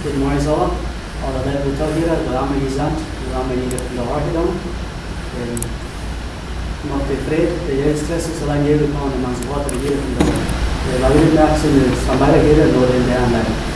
Good morning all. Alle dat moet ook hier, we gaan niet zand, we gaan niet in de hart gedaan. En nog tevreden, de juiste stress is zolang je kan en man wat er hier van de lagen daar zijn samara hier door in de aanleiding.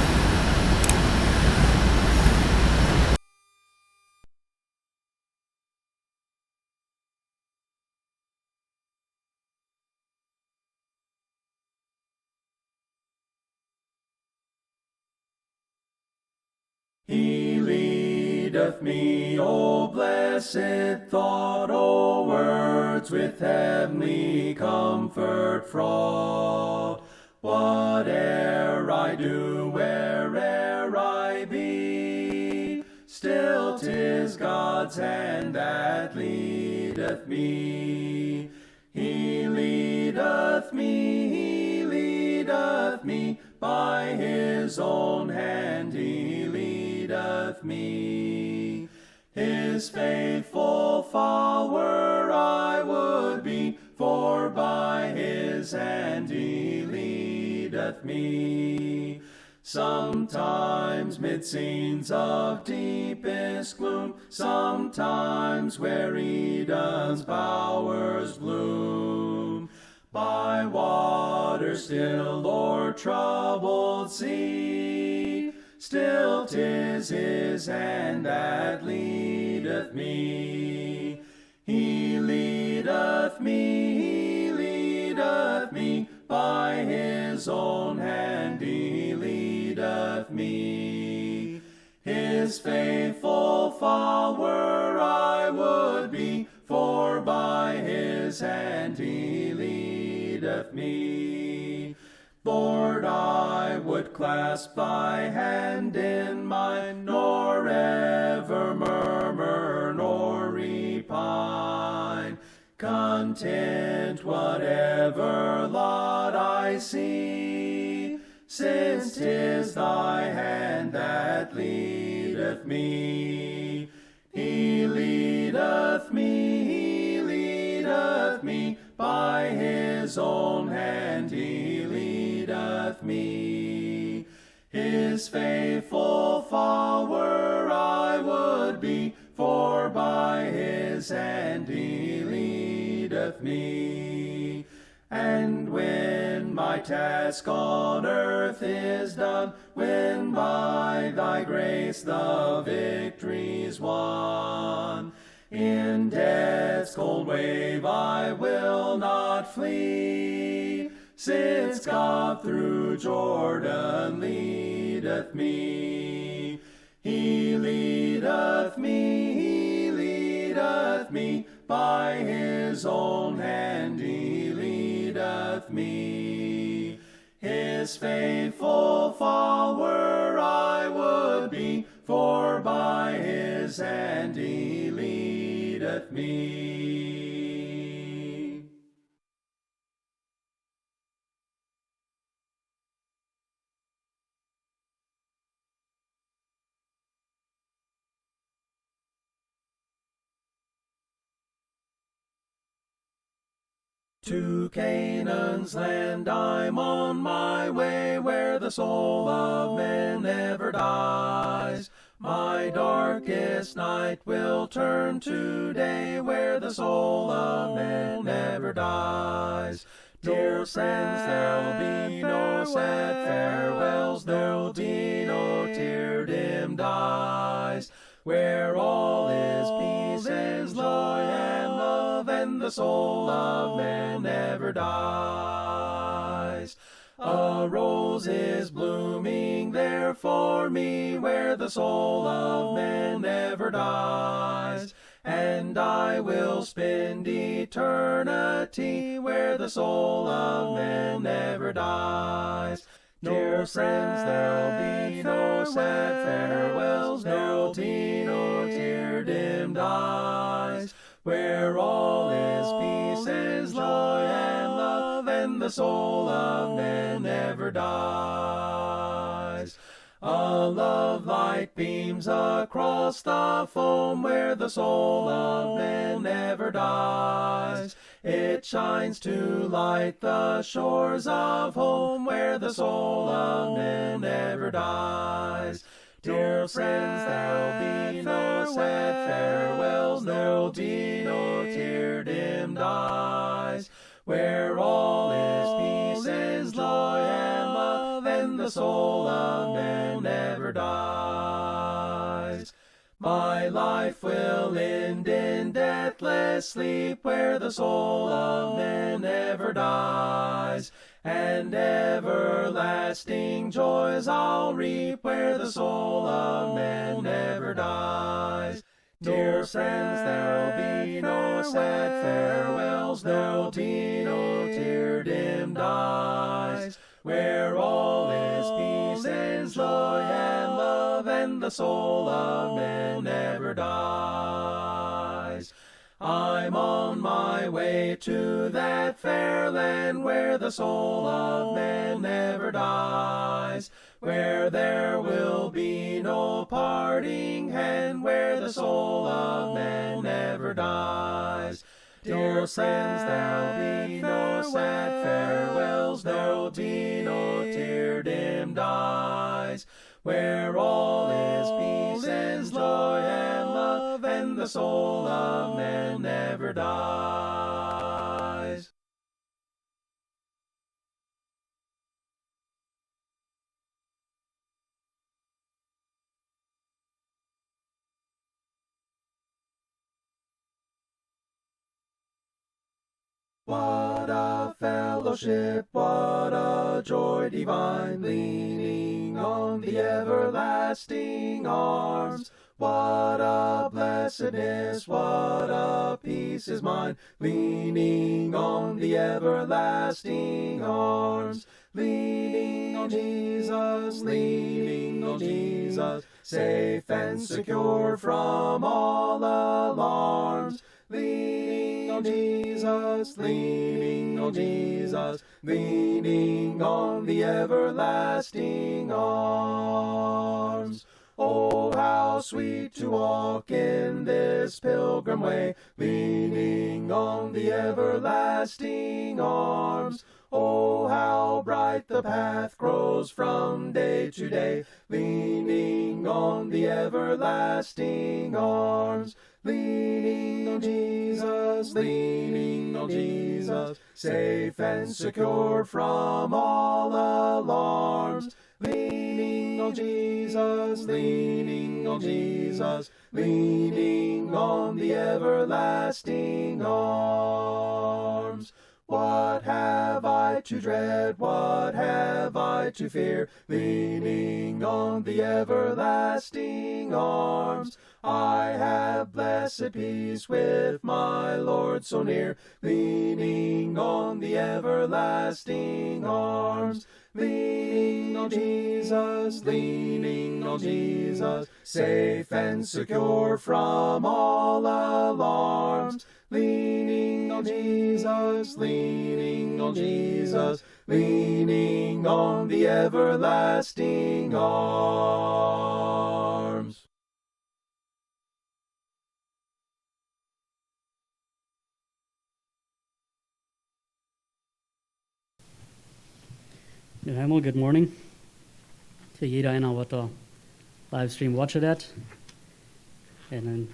He leadeth me, O blessed thought, O words with heavenly comfort fraught. Whate'er I do, where'er I be, still 'tis God's hand that leadeth me. He leadeth me, by his own hand he leadeth me. His faithful follower I would be, for by his hand he leadeth me. Sometimes mid scenes of deepest gloom, sometimes where Eden's bowers bloom, by waters still or troubled sea, still 'tis his hand that leadeth me. He leadeth me, by his own hand he leadeth me. His faithful follower I would be, for by his hand he leadeth me. Lord, I would clasp thy hand in mine, nor ever murmur nor repine, content whatever lot I see, since 'tis thy hand that leadeth me. He leadeth me, by his own hand he leadeth me. His faithful follower I would be, for by his hand he leadeth me. And when my task on earth is done, when by thy grace the victory's won, in death's cold wave I will not flee, since God through Jordan leadeth me. He leadeth me, by his own hand he leadeth me. His faithful follower I would be, for by his hand he leadeth me. To Canaan's land I'm on my way, where the soul of man never dies. My darkest night will turn to day, where the soul of man never dies. Dear friends, there'll be no sad farewells, there'll be no tear-dimmed eyes, where all is peace and joy and love, and the soul of man never dies. A rose is blooming there for me, where the soul of man never dies, and I will spend eternity where the soul of man never dies. Dear friends, there'll be no sad farewells, there'll be no tear-dimmed eyes, where all is peace and joy and love, and the soul of man never dies. A love light beams across the foam, where the soul of man never dies. It shines to light the shores of home, where the soul of man never dies. Dear friends, there'll be no sad farewells, there'll be no tear-dimmed eyes, where all is peace and joy and love, and the soul of man never dies. My life will end in deathless sleep, where the soul of man never dies, and everlasting joys I'll reap, where the soul of man never dies. Dear friends, there'll be no sad farewells, there'll be no tear-dimmed eyes, where all is peace and joy and love, and the soul of man never dies. I'm on my way to that fair land, where the soul of man never dies, where there will be no parting hand, where the soul of man never dies. Dear friends, there'll be no sad farewells, there'll be no tear-dimmed eyes, where all is peace and joy and love, and the soul of man never dies. What a fellowship, what a joy divine, leaning on the everlasting arms. What a blessedness, what a peace is mine, leaning on the everlasting arms. Leaning on Jesus, leaning on Jesus, safe and secure from all alarms. Leaning on Jesus, leaning on Jesus, leaning on the everlasting arms. Oh, how sweet to walk in this pilgrim way, leaning on the everlasting arms. Oh, how bright the path grows from day to day, leaning on the everlasting arms. Leaning on Jesus, leaning on Jesus, safe and secure from all alarms. Leaning on Jesus, leaning on Jesus, leaning on the everlasting arms. What have I to dread? What have I to fear? Leaning on the everlasting arms. I have blessed peace with my Lord so near, leaning on the everlasting arms. Leaning on Jesus, leaning on Jesus, safe and secure from all alarms. Leaning on Jesus, leaning on Jesus, leaning on the everlasting arms. Helemaal, good morning to iedereen wat de livestream watchen dat. En dan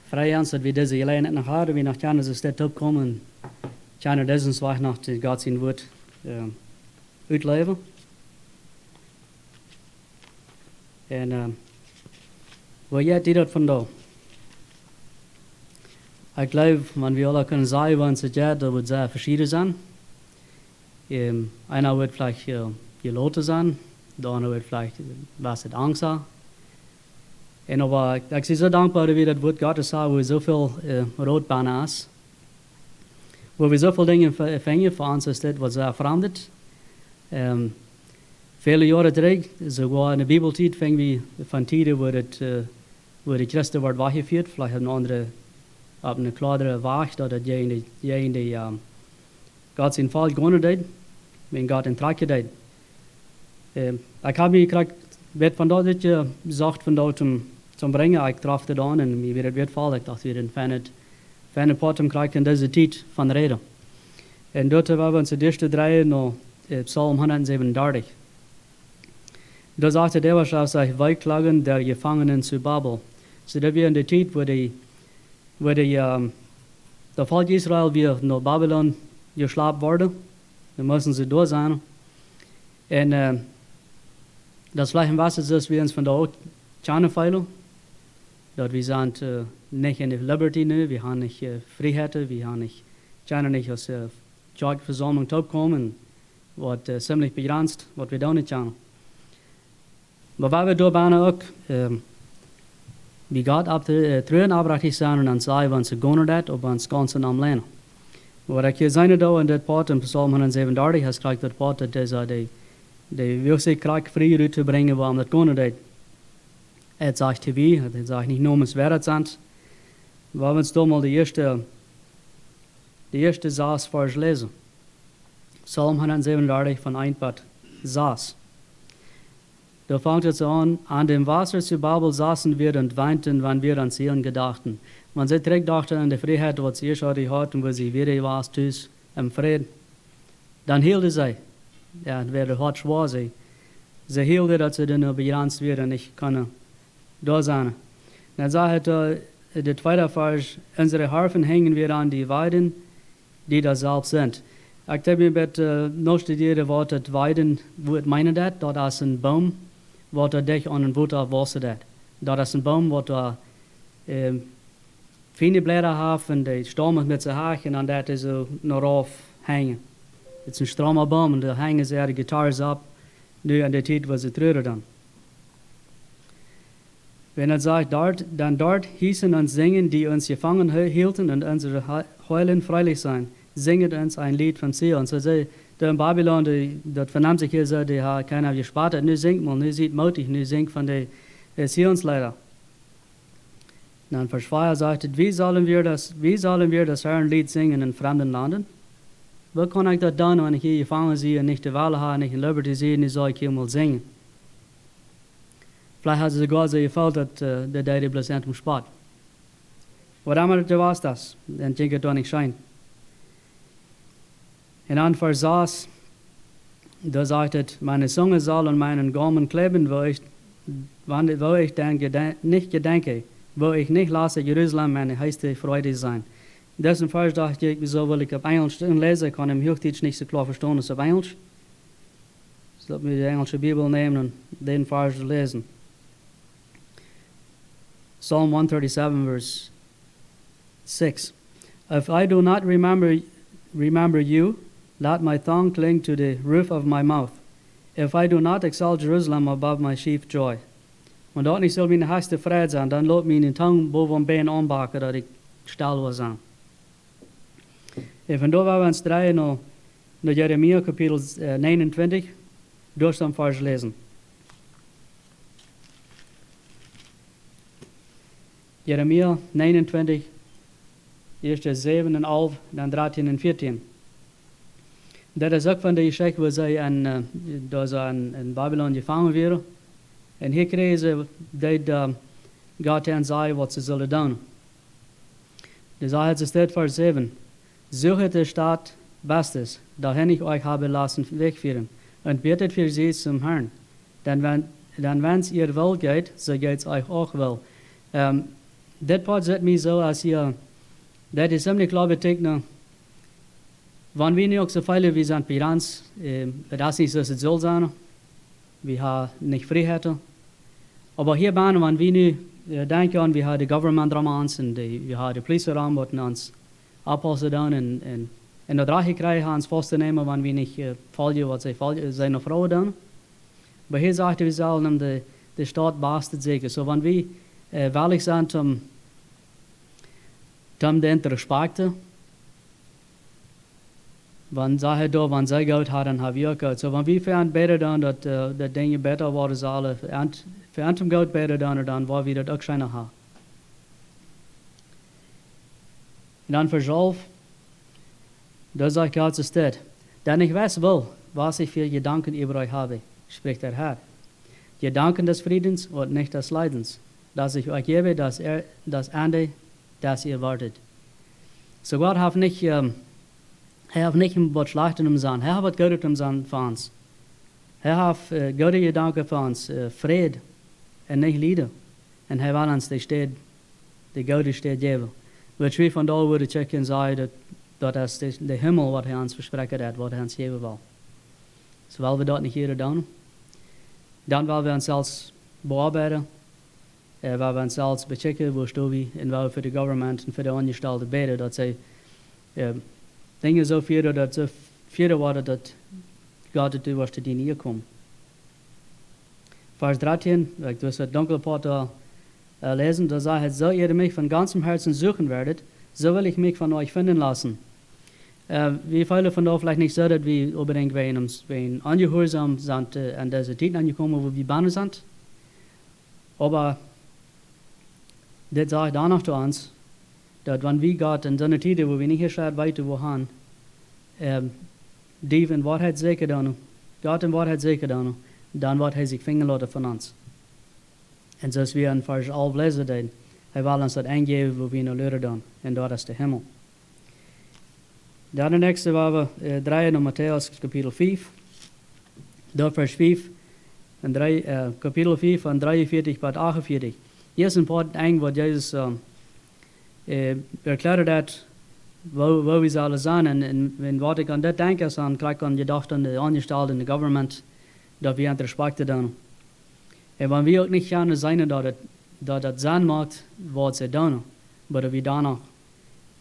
vrij ons dat we deze hele net nog hadden, we nog gerne zo steeds opkomen en gerne deze weg nog de God zijn woord uitleven. En waar jij die dat vandaan? Ik geloof, wanneer we alle kunnen zeggen, wat het ja, dat wordt sehr verschieden zijn. Einer wird vielleicht geloten sein, der andere wird vielleicht was mit Angst haben. Und aber ich bin so dankbar, dass wir das Wort Gottes haben, wo wir so viel Rotbahn ist. Wo wir so viele Dinge empfangen, für uns ist das, was sehr fremdet. Viele Jahre zurück, sogar in der Bibelzeit, fingen wir von Tiden, wo die Christen wird weggeführt, vielleicht auf eine andere, auf eine kleinere Weg, dass die Gott zijn val gewonnen deed, en God in trak deed. Ik heb me gekriegt, werd vandaag dat je zacht vandaag zum brengen, ik traf het aan en me weer het werd val. Ik dacht, we een fijne pot krijgen in deze tijd van reden. En dort hebben we onze eerste draaien naar Psalm 137. Da sagte der, was auf sich Wegklagen der Gefangenen zu Babel. So da wir in der Zeit, wo der Volk Israel wieder nach Babylon geschleppt wurde, dann müssen sie da sein. Und das Gleiche was ist, dass wir uns von der Ort feilen. Dort wir sind nicht in der Liberty, ne? Wir haben nicht Freiheit, wir haben nicht, nicht aus der Versammlung kommen, was ziemlich begrenzt, was wir da nicht können. Aber weil wir da waren auch, wie Gott ab der Trüen abrechtig sein und dann sei, wenn sie gehen dat, ob uns ganzen am Lehnen. Aber ich hier seine da in der Part, in Psalm 137, hast gesagt, der Part, dass die wirklich Krieg frei rüberzubringen, warum das gehen dat. Sagt TV, er sagt nicht nur ums Wert sind. Wir haben uns da mal die erste Saß vers lesen. Psalm 137 von 1 bis Saß. Da fängt es an dem Wasser zu Babel saßen wir und weinten, wenn wir an Zion gedachten. Man sie direkt dachte an die Freiheit, was sie schon hatten, wo sie wieder war, tüß, im Frieden. Dann hielten sie, ja, es wäre hart schwer, sie hielten, dass sie dann nur begrenzt werden, nicht können da sein. Dann sagt der zweite Vers, unsere Harfen hängen wir an die Weiden, die da selbst sind. Ich habe mir noch studiert, was das Weiden, wo meinen das, dort ist ein Baum, was da dich an den Butter wasser dat. Dort ist ein Baum, was da viele Blätter hat und die Stamm mit sich haken und das ist so noch auf hängen. Es ist ein strammer Baum und da hängen sie die Gitarre ab, nur an der Zeit, wo sie trüren dann. Wenn er sagt, dort hießen uns singen, die uns gefangen hielten und unsere Heulen freilich sein. Singet uns ein Lied von Zion. So sie, da in Babylon, das vernimmt sich hier so, die haben keiner gespart, nur singt man, nur sieht mutig, nur singt von den Zionsleiter. Dann Vers 2 sagt, wie sollen wir das Herrenlied singen in fremden Landen? Wo kann ich das tun, wenn ich hier gefangen sehe und nicht die Wahl habe, nicht in Liberty sehe, nicht soll ich hier mal singen? Vielleicht hat es sogar so gefällt, dass der Daddy bloß endlich spart. Aber damals war es das. Dann denke ich, da nicht scheint. Und dann Vers 6, da sagt es, meine Zunge soll an meinen Gaumen kleben, wo ich dann nicht gedenke, wo ich nicht lasse Jerusalem meine heiße Freude sein. Dessen Vers dachte ich, wieso will ich auf Englisch lesen? Ich kann im Hochdeutsch nicht so klar verstehen als auf Englisch. Ich sollte mir die englische Bibel nehmen und den Vers lesen. Psalm 137, verse 6. If I do not remember you, let my tongue cling to the roof of my mouth. If I do not exalt Jerusalem above my chief joy. Und dort nicht soll meine heiße Freude sein, dann lobt mir die Tongue boven Bein anbacken, dass ich still was sein. Und von da wollen wir uns drehen nach Jeremia Kapitel 29, durch den Vers lesen. Jeremia 29, eerst 7 en 11, dan 13 en 14. Dat is ook van de Geschichte, wo sie in Babylon gefangen werden. En hier kregen ze dat Gott hen zei wat ze zullen doen. Dus hij het staat vers 7. Suchet de Stadt Bestes, dahin ich euch habe lassen wegführen, und betet für sie zum Herrn. Denn wenn es ihr wohl geht, so geht es euch auch wohl. Dat part zet mij zo als je, dat is ziemlich klar betekenen, wanneer we nu ook zo veel wie zijn pirans, dat is niet zoals het zal zijn, we hebben niet vrijheid. Maar hier bijna, wanneer we nu denken aan, we hebben de government ramans en we hebben de politie ram, wat ons oppassen doen en dat raak krijgen ons vast te nemen, wanneer we niet volgen wat zij zijn vrouwen doen. Maar hier zegt we zullen de staat bastet zeker. So wanneer we weil zijn om den te respecten. Wanneer zij goud had, dan hebben we ook goud. So wanneer we voor beter doen, dat dingen beter worden zullen, voor hem goud beter doen, dan waar we dat ook schijnen hebben. En dan vers 11, da sagt Gott zu steht, denn ich weiß wohl, was ich für Gedanken über euch habe, spricht der Herr. Gedanken des Friedens und nicht des Leidens, dass ich euch gebe, das Ende, das ihr wartet. So Gott hat nicht was Schlechtes im Sinn, er hat was Gutes im Sinn für uns. Hij heeft Goede gedanken voor ons, vrede en niet lijden. En hij wil ons de Goede steed geven. Wat we vandaag worden checken zeggen dat is de hemel wat hij ons versprechen heeft, wat hij ons geven wil. Dus willen we dat niet hier doen, dan willen we onszelf bearbeiden. Waar we onszelf bechecken, waar staan we en waar we voor de government en voor de aangestelden bidden, dat zij dingen zo vieren dat ze vieren worden dat God het was te dienen komen. Vers 13, ik dus het donkere part lezen, da sagt het, so ihr mich von ganzem Herzen suchen werdet, so will ich mich von euch finden lassen. Wir viele von da vielleicht nicht so, dass wir unbedingt wen angehorsam sind an diese Zeit angekommen, wo wir bannen sind. Aber das sagt danach zu uns, dass wenn wir Gott in so einer Zeit, wo wir nicht hier weiter wohin, die in Wahrheit sicher dann, Gott in Wahrheit sicher dann wird er sich finden lassen von uns. En zoals we in vers 11 lezen, hij wil ons dat aangeven waar we naar leren doen. En dat is de hemel. Dan de nächste waar we draaien naar Matthäus kapitel 5. Daar vers 5. En kapitel 5 van 43 tot 48. Hier is een paar dingen wat Jezus erklärt dat waar we zullen zijn. En wat ik aan dit denk is, dan krijg ik aan gedacht aan de aangestelden in de government, dat we aan het respect doen. En wanneer we ook niet gaan zijn dat het zin maakt wat ze doen, maar we daarna,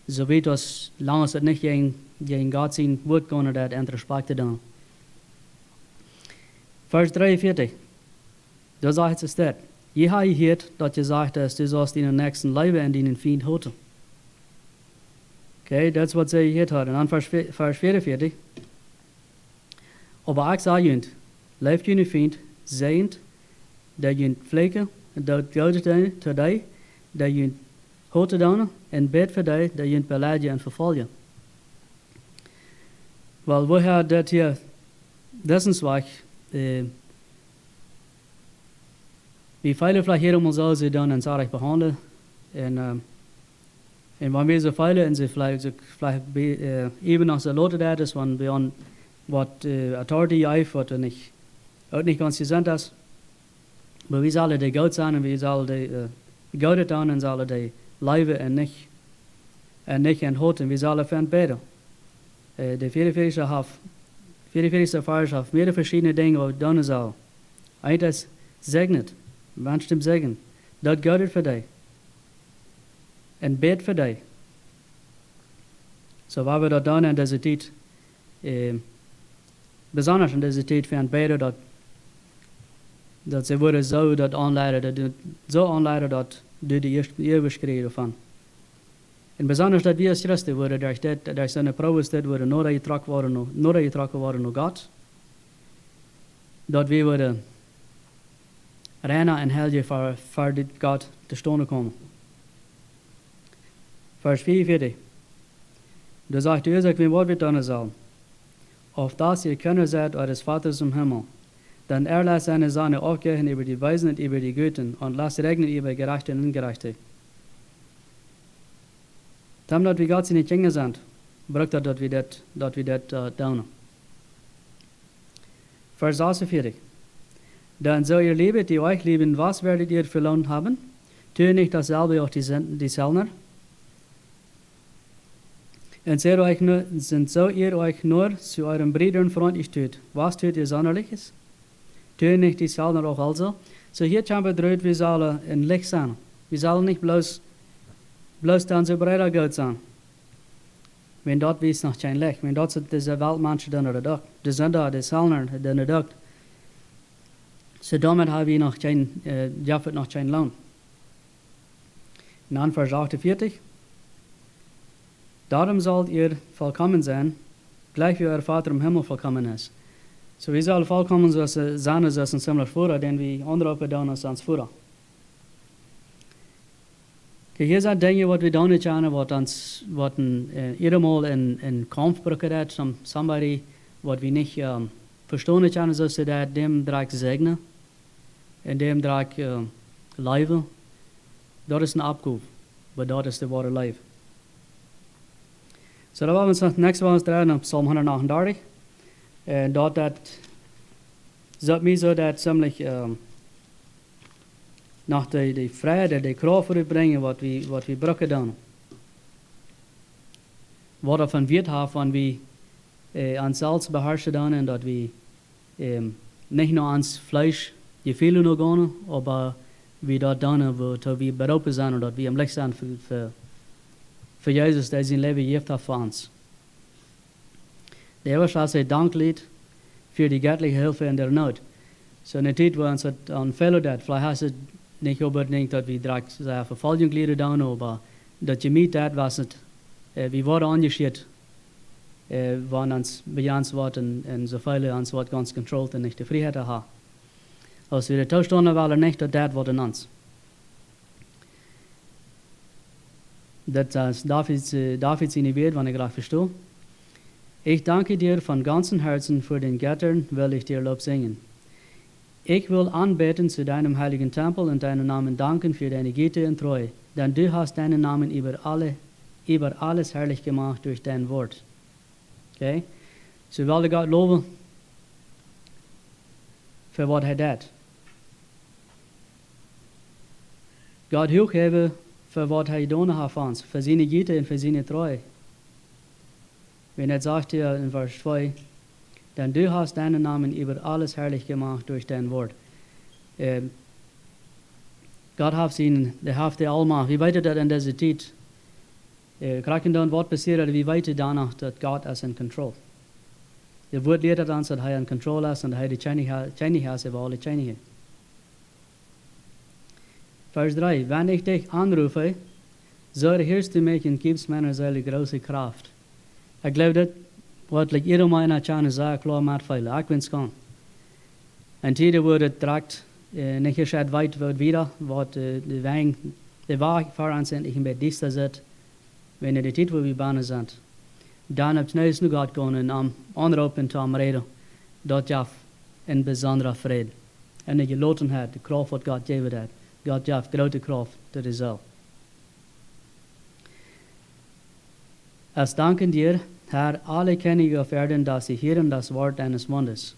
zo weet als lang als het niet geen God zijn woord kunnen dat en respect doen. Vers 43, daar zegt het staat, je hebt gehoord dat je zegt dat du sollst deinen nächsten leven en deinen vriend haten. Okay, dat is wat ze gehoord hadden. En dan vers 44, aber ik zeg jullie, leeft jullie vriend, zijnd, dat je vleken, dat Gott te die, dat je hoort doen en bid voor die, dat je beleiden en vervolgen. Wel, we hebben dat hier, dessensweg, wie viele vielleicht hier um so sie dann ins behandelen en wanneer we ze veilen en ze vielleicht even nog zo loten dat is, wanneer we aan wat authority heeft, wat er ook niet ganz gezond is. Maar we zullen de God zijn en we zullen de God doen en zullen de leven en niet en houden. We zullen van bidden. De 44e vers heeft meerdere verschillende dingen wat we doen zullen. Eén is segnet, wens hem zegen. Dat God het voor die. En bid voor die. Zo waar we dat doen in deze tijd, besonders in deze tijd van bidden, dat ze worden zo dat aanleiden, dat du de eeuwig krijgen van. En besonders dat we als christen worden, dat zijn probesten worden, nadat je getrokken worden naar God, dat we worden rennen en helden voor dit God te staan komen. Vers 44. Da sagt Jezus, wie wat we doen zal. Auf das ihr Kinder seid eures Vaters im Himmel. Denn lässt seine Sonne aufgehen über die Weisen und über die Guten und lässt regnen über Gerechte und Ungerechte. Damit wir Gott seine Kinder sind, braucht er, dass wir das tun. Vers 46. Denn so ihr liebet, die euch lieben, was werdet ihr für Lohn haben? Tue nicht dasselbe auch die Sellner? Und so ihr euch nur zu euren Brüdern freundlich tut, was tut ihr Sonderliches? Tue nicht die Sellner auch also? So hier haben wir gedreht, wir sollen in Licht sein. Wir sollen nicht bloß dann so Brüder Gott sein. Wenn dort ist noch kein Licht, wenn dort sind diese Weltmenschen dann oder doch, die sind da, die Sellner dann oder doch. So damit haben wir noch kein Lohn. Und dann Vers 48. Darum sollt ihr vollkommen sein, gleich wie euer Vater im Himmel vollkommen ist. So wir sollen vollkommen sein, als ein ziemlich Führer, den wir andere tun als uns Führer. Hier sind Dinge, die wir tun können, was ieder Mal in Kampf brauchen, somebody, was wir nicht verstehen können, so sie das, dem draag segnen, en dem draag leven. Dat is een opgave, maar dat is de ware leven. So, dan gaan we next one draaien op Psalm 138. En dat Sagt mir so, dass ziemlich nach die Freude, die Kraft bringen, was wir brauchen dann. Was davon wird haben, wenn wir uns selbst beherrschen dann und dass wir nicht nur ans Fleisch gefehlen noch gehen, aber wir dort dann, wo wir bereit sind und dass wir am Licht sind für Jesus, der sein Leben gegeben hat für uns. Der erste sagt Danklied für die göttliche Hilfe in der Not. So eine Zeit, wo uns an Fälle dat, vielleicht hast du nicht unbedingt, dass wir direkt Verfolgung leiden dann, aber dass je mit dat was es, wir wurden angeschickt, wann uns bejanzt wird und so viele uns wird ganz kontrolliert und nicht die Freiheit haben. Als wir die Zustand wollen, nicht, dass das wird in uns. Das David seine Welt, wenn ich gerade verstehe. Ich danke dir von ganzem Herzen für den Göttern, will ich dir Lob singen. Ich will anbeten zu deinem heiligen Tempel und deinen Namen danken für deine Güte und Treue, denn du hast deinen Namen über alles herrlich gemacht durch dein Wort. Okay? So will ich Gott loben für was er tut. Gott hochheben für was er getan hat für uns, für seine Güte und für seine Treue. Wenn er sagt hier in Vers 2, denn du hast deinen Namen über alles herrlich gemacht durch dein Wort. Gott hat ihn, der hat die Allmacht. Wie weit das in dieser Zeit? Kraken dann was passiert, wie weit danach, dass Gott ist in Kontrolle. Der Wort lehrt uns, dass er in Kontrolle ist und dass er die Cheinigkeit ist über alle Cheinigkeit. Vers 3, wenn ich dich anrufe, so erhörst du mich und gibst meiner Seele große Kraft. Ich glaube, das wordt ieder meiner Chane sagen, klar macht viel. Ich bin's kann. En tijden wordt het direct, niet gescheit weit wordt wieder, wat de Weg voor ons endlich in bed dichter zit, wenn de tijd waar we bijna zijn. Dan heb je nu gaat gaan en aanroepen te reden, dat je een bijzondere vrede. En dat je loten hebt, de kracht wat God gegeven heeft. God geeft grote kracht, dat is zo. Es danken dir, Herr, alle Könige auf Erden, dass sie hören das Wort deines Mundes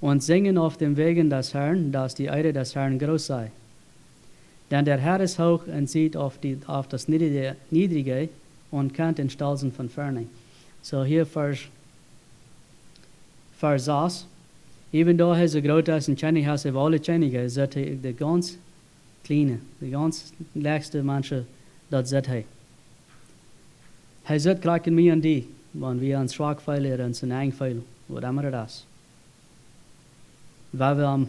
und singen auf den Wegen des Herrn, dass die Ehre des Herrn groß sei. Denn der Herr ist hoch und sieht auf das Niedrige und kennt den Stolzen von ferne. So hier Vers 6, even though er so groß ist und Chenny hat über alle Chennige, sagt er die ganz kleine, die ganz leichteste Menschen, das sagt er. Hij zit graag in mij en die, want we aan zwak feilen en zijn eigen feilen, wat immer dat is. Waar we hem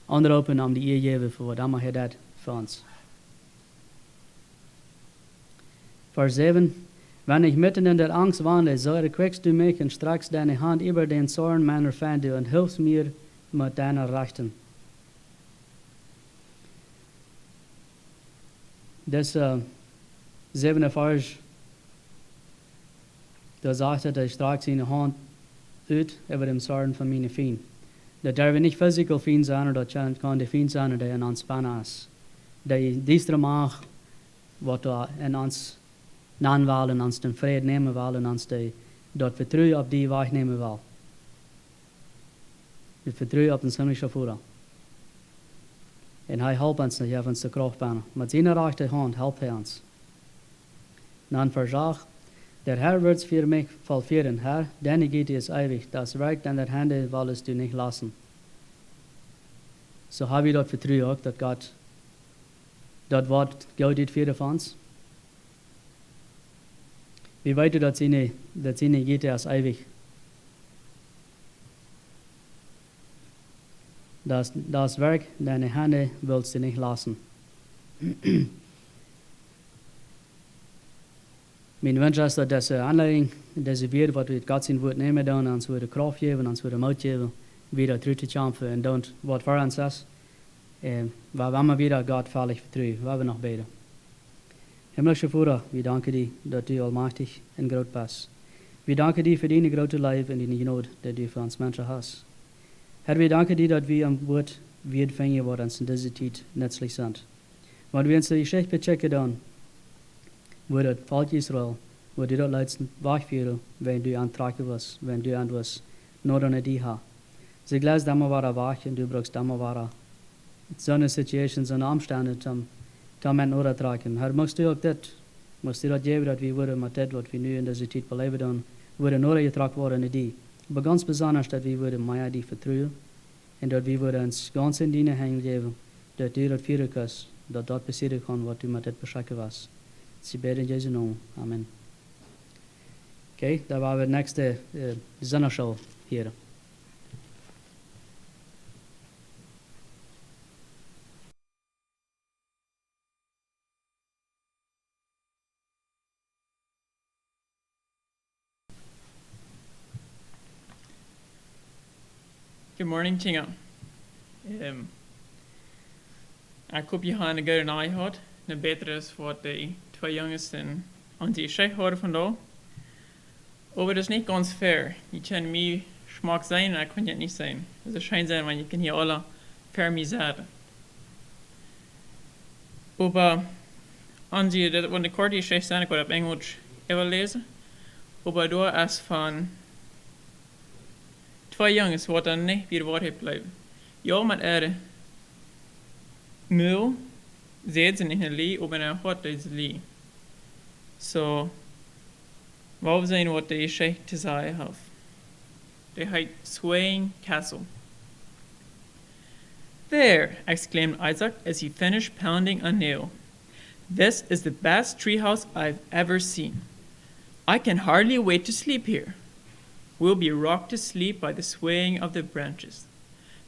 aanroepen om die eer geven voor wat immer hij dat voor ons. Vers 7, wenn ich mitten in der Angst wandle, so erquickst du mich und streckst deine Hand über den Zorn meiner Feinde und hilfst mir mit deiner Rechten. Das 7. Vers, da sagt er, dass ich strecke seine Hand uit über dem Zorn von meinen Feinden. Dat er niet physical Feind zijn, oder dat kan de Feind zijn die in ons pannen is. Die diestre mag, wat we in ons nan willen, ons den vrede nemen willen, ons dat vertrouwen op die weg nemen wil. Het vertrouwen op den ziemliche Führer. En hij helpt ons, dat hij ons de kracht bannen. Met zijn rechterhand helpt hij ons. Dan vers 8. Der Herr wird's für mich vollführen, Herr, deine Güte ist ewig, das Werk deiner Hände wolltest du nicht lassen. So habe ich dort Vertrauen auch, dass Gott das Wort gilt für uns. Wie weit du dass seine Güte ist ewig. Das Werk deiner Hände willst du nicht lassen. Mijn wens is dat deze aanleiding, deze weer wat we het Gott zijn woord nemen dan, ons woord kracht geven, ons woord moed geven, weer terug te kämpfen en dan wat voor ons is, waar we maar weer Gott veilig vertrouwen, waar we nog beten. Himmlische Vater, we danken dir, dat du almachtig en groot bist. We danken dir für deine grote liefde en deine genade, dat du für ons mensen hast. Herr, we danken dir, dat we am woord weer vangen, wat ons in deze tijd nützlich sind. Want we ons die Geschichte bechecken dan, wo das Volk Israel, wo die dort letzten wegführen, wenn du antrekken was, wenn du an was nur an die hast. Sie glas dem vara vach en du bruks dem vara. Sånne situations og omstanden som en ora traken. Her måste du upp det. Måste det ge att vi vore med det vad vi nu in deze tid beleven dan. Vore några getrak varen i die. Maar ganz besonders dat we worden mij die vertrouwen. En dat we worden ons ganz in dienen heen geven. Dat u dat vieren kus. Dat besieden kan wat u met dit beschikken was. Ze bidden in Jezus naam. Amen. Oké, dan waren we het nächste zonneshow hier. Good morning, Tinga. Ik hoop je gaan een goede nacht had. Het beter is wat de twee jongens aan die schijk houden vandaag. Aber das ist nicht ganz fair. Je kan mij smaak zijn en ik kan het niet zijn. Dus het schijnt zijn, want je kan hier alle fair mij zeggen. Aber an die, dat wat de korte schijk zijn, ik wil op Engels even lezen. Aber door is van twee jongens wat dan niet bij de waarheid blijven. Ja, met er mul zit ze niet in lie, maar in hart is lie. So, wat zijn wat de sheikh te zeggen heeft. They heet Swaying Castle. There, exclaimed Isaac as he finished pounding a nail. This is the best treehouse I've ever seen. I can hardly wait to sleep here. We'll be rocked to sleep by the swaying of the branches.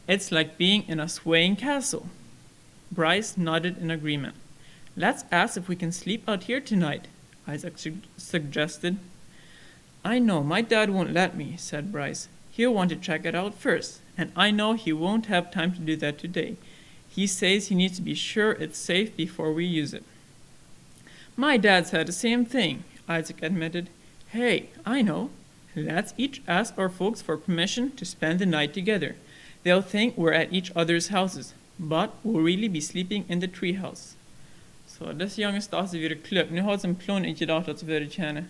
It's like being in a swaying castle. Bryce nodded in agreement. Let's ask if we can sleep out here tonight, Isaac suggested. I know my dad won't let me, said Bryce. He'll want to check it out first, and I know he won't have time to do that today. He says he needs to be sure it's safe before we use it. My dad said the same thing, Isaac admitted. Hey, I know. Let's each ask our folks for permission to spend the night together. They'll think we're at each other's houses, but we'll really be sleeping in the treehouse. Så dessa jongen startar sig vid ett klubb. Nu har en plan inte dator att vara känna.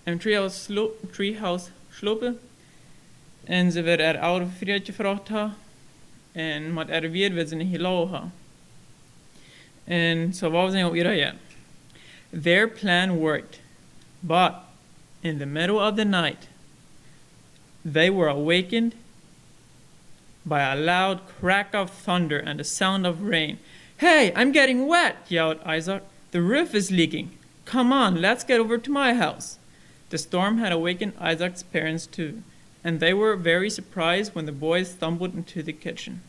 En treehouse slope. En ze weer er oude vriendje gevraagd ha. En met er weer werd ze niet geloven ha. En zo wou ze op Iran. Their plan worked, but in the middle of the night, they were awakened by a loud crack of thunder and the sound of rain. Hey, I'm getting wet, yelled Isaac. The roof is leaking. Come on, let's get over to my house. The storm had awakened Isaac's parents too, and they were very surprised when the boys stumbled into the kitchen.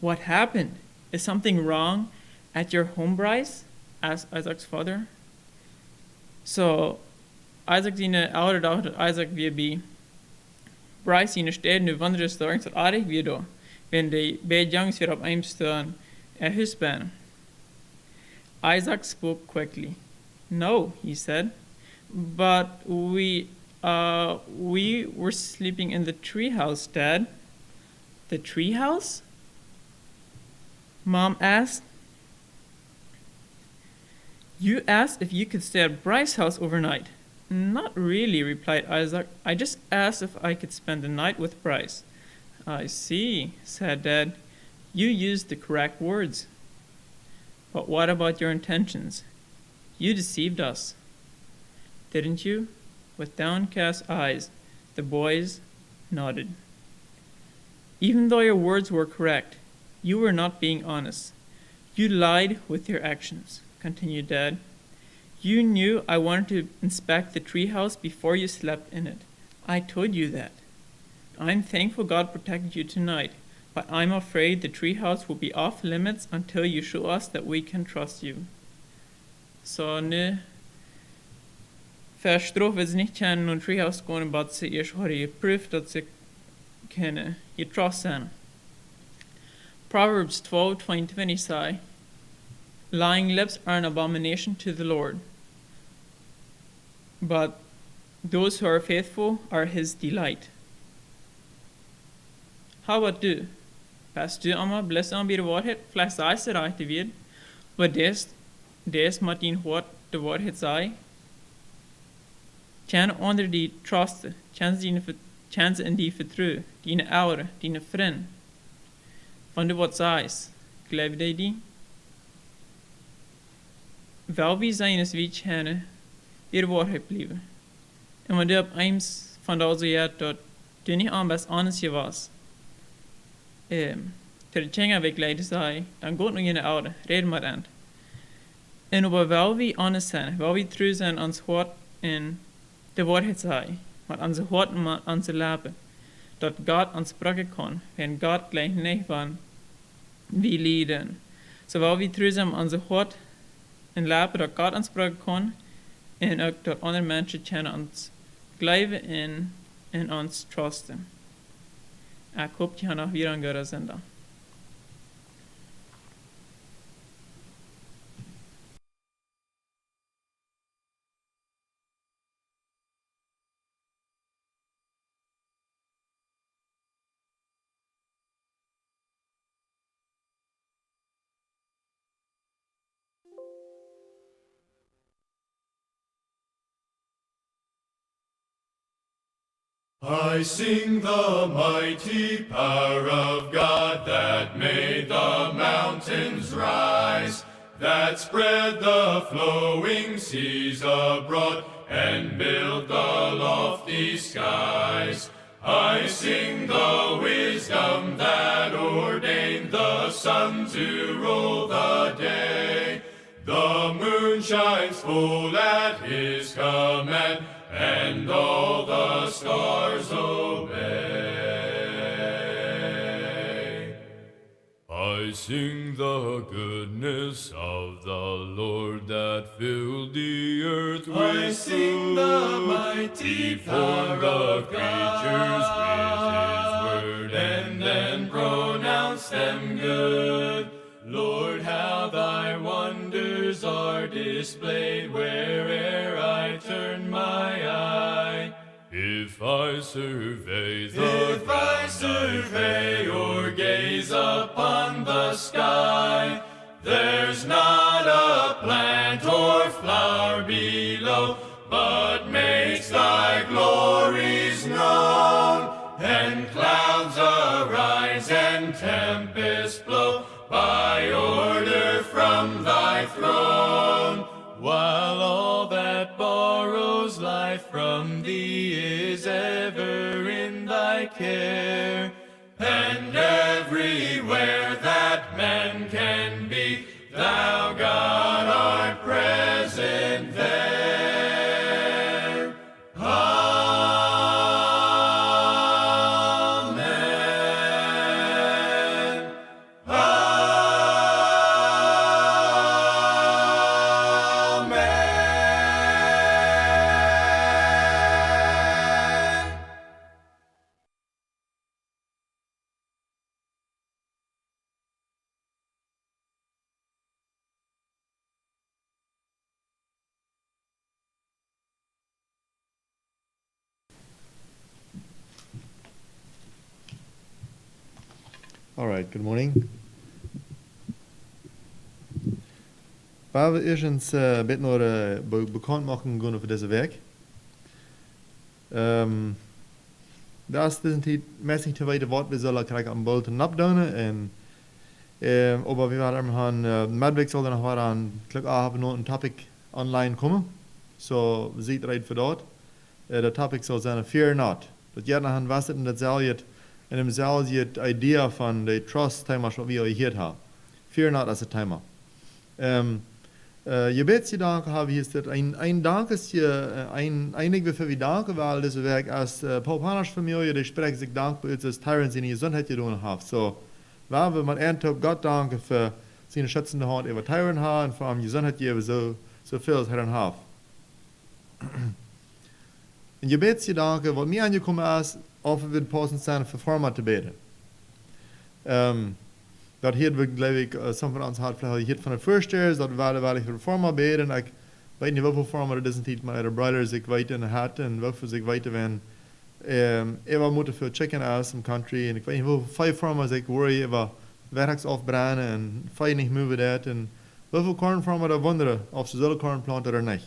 What happened? Is something wrong at your home, Bryce? Asked Isaac's father. So, Isaac sine oude dacht Isaac weer bij. Bryce sine steden nu wandelde storings dat aardig weer door, wenn de beide jongens weer op een staan husband. Isaac spoke quickly. No, he said, but we were sleeping in the treehouse, Dad. The treehouse? Mom asked. You asked if you could stay at Bryce's house overnight. Not really, replied Isaac. I just asked if I could spend the night with Bryce. I see, said Dad. You used the correct words. But what about your intentions? You deceived us. Didn't you? With downcast eyes, the boys nodded. Even though your words were correct, you were not being honest. You lied with your actions, continued Dad. You knew I wanted to inspect the treehouse before you slept in it. I told you that. I'm thankful God protected you tonight, but I'm afraid the treehouse will be off limits until you show us that we can trust you. Så nu förstår vi inte kan någon treehouse gå in but sig har ju proof att sig kan you trust henne. Proverbs 12:20 say, lying lips are an abomination to the Lord, but those who are faithful are his delight. How about du? Fast du amma bless on be the warhead, flash I said I to vid, but des Martin what the warhead say. Can under the trust, chance dine chance in die vertrouw, die ouder, die vriend. Van de wat saais, geloof jij die? Wel wie zijn is wie kennen, ihr waarheid blijven. En wanneer op eens van dat zo ja dat du niet aan best anders je was. Ter de tjenga wegleiden zei, dan gaat nog je ouder, red maar aan. En op wel wie anders zijn, wel wie trouw zijn aan het woord en de waarheid zei, maar aan zijn woord en aan zijn lapen. Dat God aanspreken kan, en God gleich niet van wie lieden. Zowel wie trouw zijn aan zijn woord en lapen dat God aanspreken kan, en ook dat andere mensen kennen ons geloven en ons trusten. Ik hoop je nog weer aan gehört zijn dan. I sing the mighty power of God that made the mountains rise, that spread the flowing seas abroad and built the lofty skies. I sing the wisdom that ordained the sun to rule the day. The moon shines full at his command, and all the stars obey. I sing the goodness of the Lord that filled the earth with I sing the mighty power of creatures with his word and then pronounce them good. Lord, how thy wonders are displayed where'er I turn my eye. If I survey If I survey or gaze upon the sky, there's not a plant or flower below, but makes thy glories known. And clouds arise and tempests blow by order from thy throne, while all that borrows life from thee is ever in thy care. And everywhere that man can be, thou God art present there. Amen. Amen. All right, good morning. Waar we eerst een beetje naar bekend maken gaan over deze week. Dat is dus meest niet te weten wat we zullen krijgen aan bolten opdoen. En aber we waren midweek zal er nog wat aan hebben nog een topic online komen. So we zien eruit voor dat. De topic zal zijn fear not. Dat jij nog was het en dat zal je en hem zal je het idee van de trust thema wat we hier hebben. Fear not as a thema. Je weet je danken hebben hier staat een dank is je einig we voor wie danken weil deze week als Paupanas familie die spreekt zich dank bij ons Tyrants in die gezondheid gedaan heeft. So waar we met eindelijk God danken voor zijn schützende hand over Tyrant hebben en voor hem gezondheid geven zo veel als hij heeft. En je weet je danken wat mij aangekomen is of we passend zijn voor format te beden. Dat hier we geloof ik, some van ons had vielleicht hier van het first years, dat waar ik voor format beden. Ik weet niet hoeveel format dat is niet, maar de brothers ik weet in de hat en hoeveel ik weet van even moeten veel chicken aus im country en ik weet niet hoeveel 5 formats ik worry over werks afbranden en 5 niet move dat en hoeveel kornformat dat wonderen of ze zullen korn planten of niet.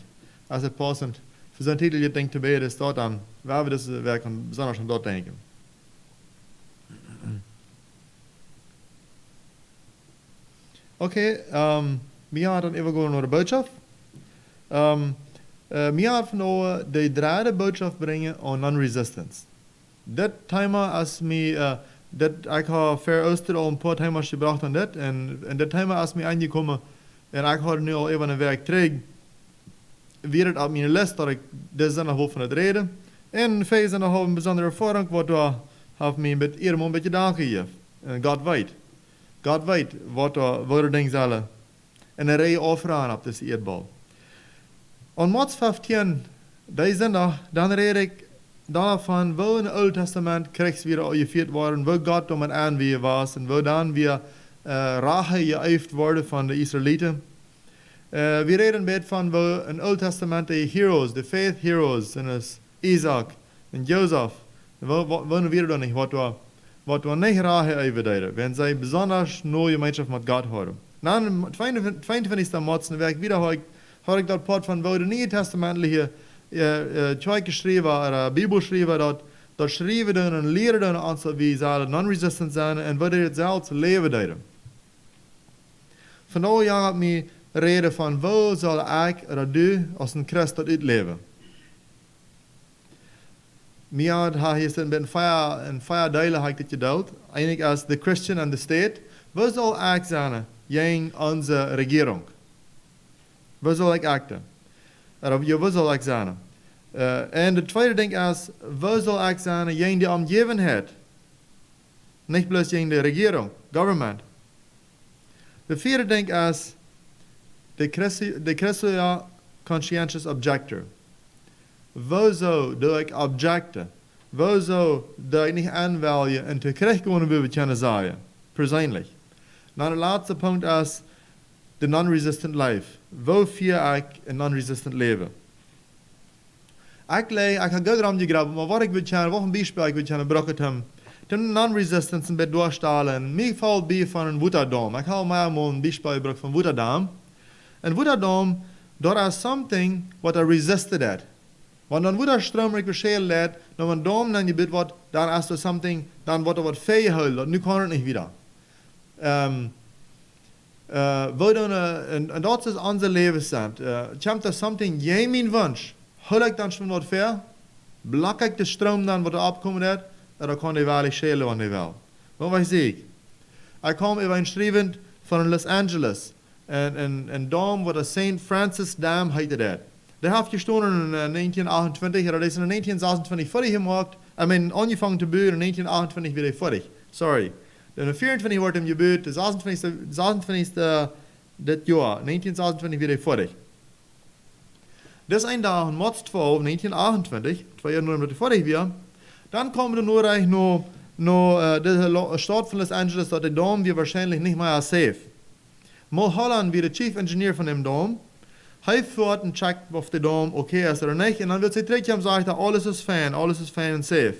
Als het passend Für so einen Titel, ich denke, zu beten, ist dort dann, wer wir das Werk besonders an dort denken. Okay, wir gaan dan even gaan naar de boodschap. Wir gaan vandaag de derde boodschap brengen aan non-resistance. Dat thema als mij, ik heb ver Ooster al een paar thema's gebracht aan dit, en dat thema als mij aangekomen, en ik had nu al even een werk terug, weer het op mijn lijst dat ik deze nog wil van het reden. En veel zijn nog een bijzondere ervaring, wat we hebben mij met iedereen een beetje aangegeven. En God weet wat er dingen zullen. En een rij afvragen op deze eerdbal. En Maats 15, die zondag, dan red ik daarvan, wo in het Oude Testament krijgs weer gevierd worden, wo God om het aan wie was, en wo dan weer rache geëifd worden van de Israëlieten. We reden met van wo in het Oude Testament de heroes, de faith heroes, en is Isaac en Jozef, wo weer dan niet wat we niet rache uitdelen, wenn zij besonders nieuwe gemeenschap met God hebben. Dan, het fijne van is dan Matsen werk, wieder heb ik dat part van wo de Nieuwe Testamentliche twee geschreven, Bibel schreven, dat schreven dan en leren dan aan wie ze non-resistant zijn en wat het zelfs leven deden. Vandaag ja heb ik reden van wo zal ik of du als een christ dat uitleven. Mir har hier een fire delen heb ik dit gedeeld. Eigenlijk als de Christian en de state. Wo zal ik zijn tegen onze regering? Wo zal ik acten? Wo zal ik zijn? En de tweede ding is, wo zal ik zijn tegen de omgevenheid? Niet bloos tegen de regering, government. De vierde ding is, de christelijke conscientious objector. Wozo doe ik objecten? Wozo doe ik niet aanwählen en te krijgen wie we kunnen zeggen? Persoonlijk. Nou, de laatste punt is de non-resistant life. Wo vier ik een non-resistant leven? Ik ga goed om je graven, maar wat ik wil kunnen, wat een bijspel ik wil kunnen brengen hem. De non-resistance een beetje doorstalen. Mij valt bij van een Woeterdam. Ik haal mij een bijspel gebruikt van Woeterdam. En Woeterdam, daar is something what I resisted at. Want dan wordt er stroomrijk verschil leid, dan een dom dan je bid wat, dan is er something, dan wordt er wat veegehuil, nu kan het niet weer. En dat is onze levensstand. Komt er something, jij mijn wens, hul ik dan schon wat ver, blak ik de stroom dan wat er opkomen heeft, en dan kan die wel schelen wat hij wil. Wat zie ik? Ik kom even een schrijvend van Los Angeles, en dom wat de St. Francis Dam heette dat. Dat heeft gestonden in 1928, dat is in 1926 fertig gemaakt. Angefangen te bouwen in 1928 weer fertig. Sorry. In 24 wordt hem gebouwd, de 26 dit jaar, 1926 weer fertig. Dus een dag in Maart 12, 1928, 2 jaar nadat het fertig weer, dan komen we Noorreich naar de stad van Los Angeles, dat de dom weer waarschijnlijk niet meer safe. Maar Holland weer de chief engineer van dem dom. Hij voert en checkt of de dom oké is of niet. En dan wil hij terugkomen en zeggen dat alles is fijn en safe.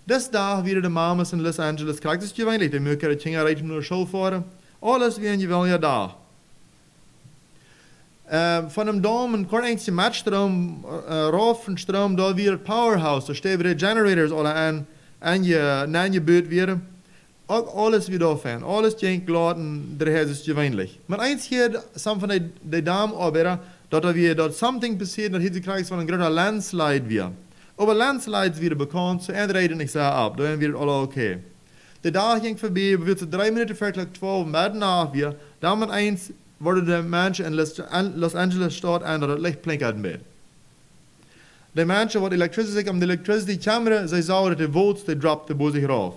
Dus daar weer de mamas in Los Angeles krijgt het gewöhnlich. De moeder het ging rijden naar de school voeren. Alles weer je wel ja daar. Van dem dom een kort eentje matstroom, rauf en stroom, daar weer het powerhouse. Daar staan weer de generators alle aan je buurt weer. Ook alles weer daar fijn. Alles ging glad en daar is het gewöhnlich. Maar eens hier, some van de dames arbeiden, dat er weer dat something passiert, dat hij krijgt van een grote landslide weer. Aber landslides wieder bekannt, so reden nicht sehr ab, dann wird alles okay. De dag ging voorbij, we wilden 3 minuten verder, 12 middernacht weer. Dan met eens worden de mensen in Los Angeles stad aan dat het licht blinkert met. De mensen wat electricity om de electricity camera, zij zouden de volts, die dropt de boze hieraf.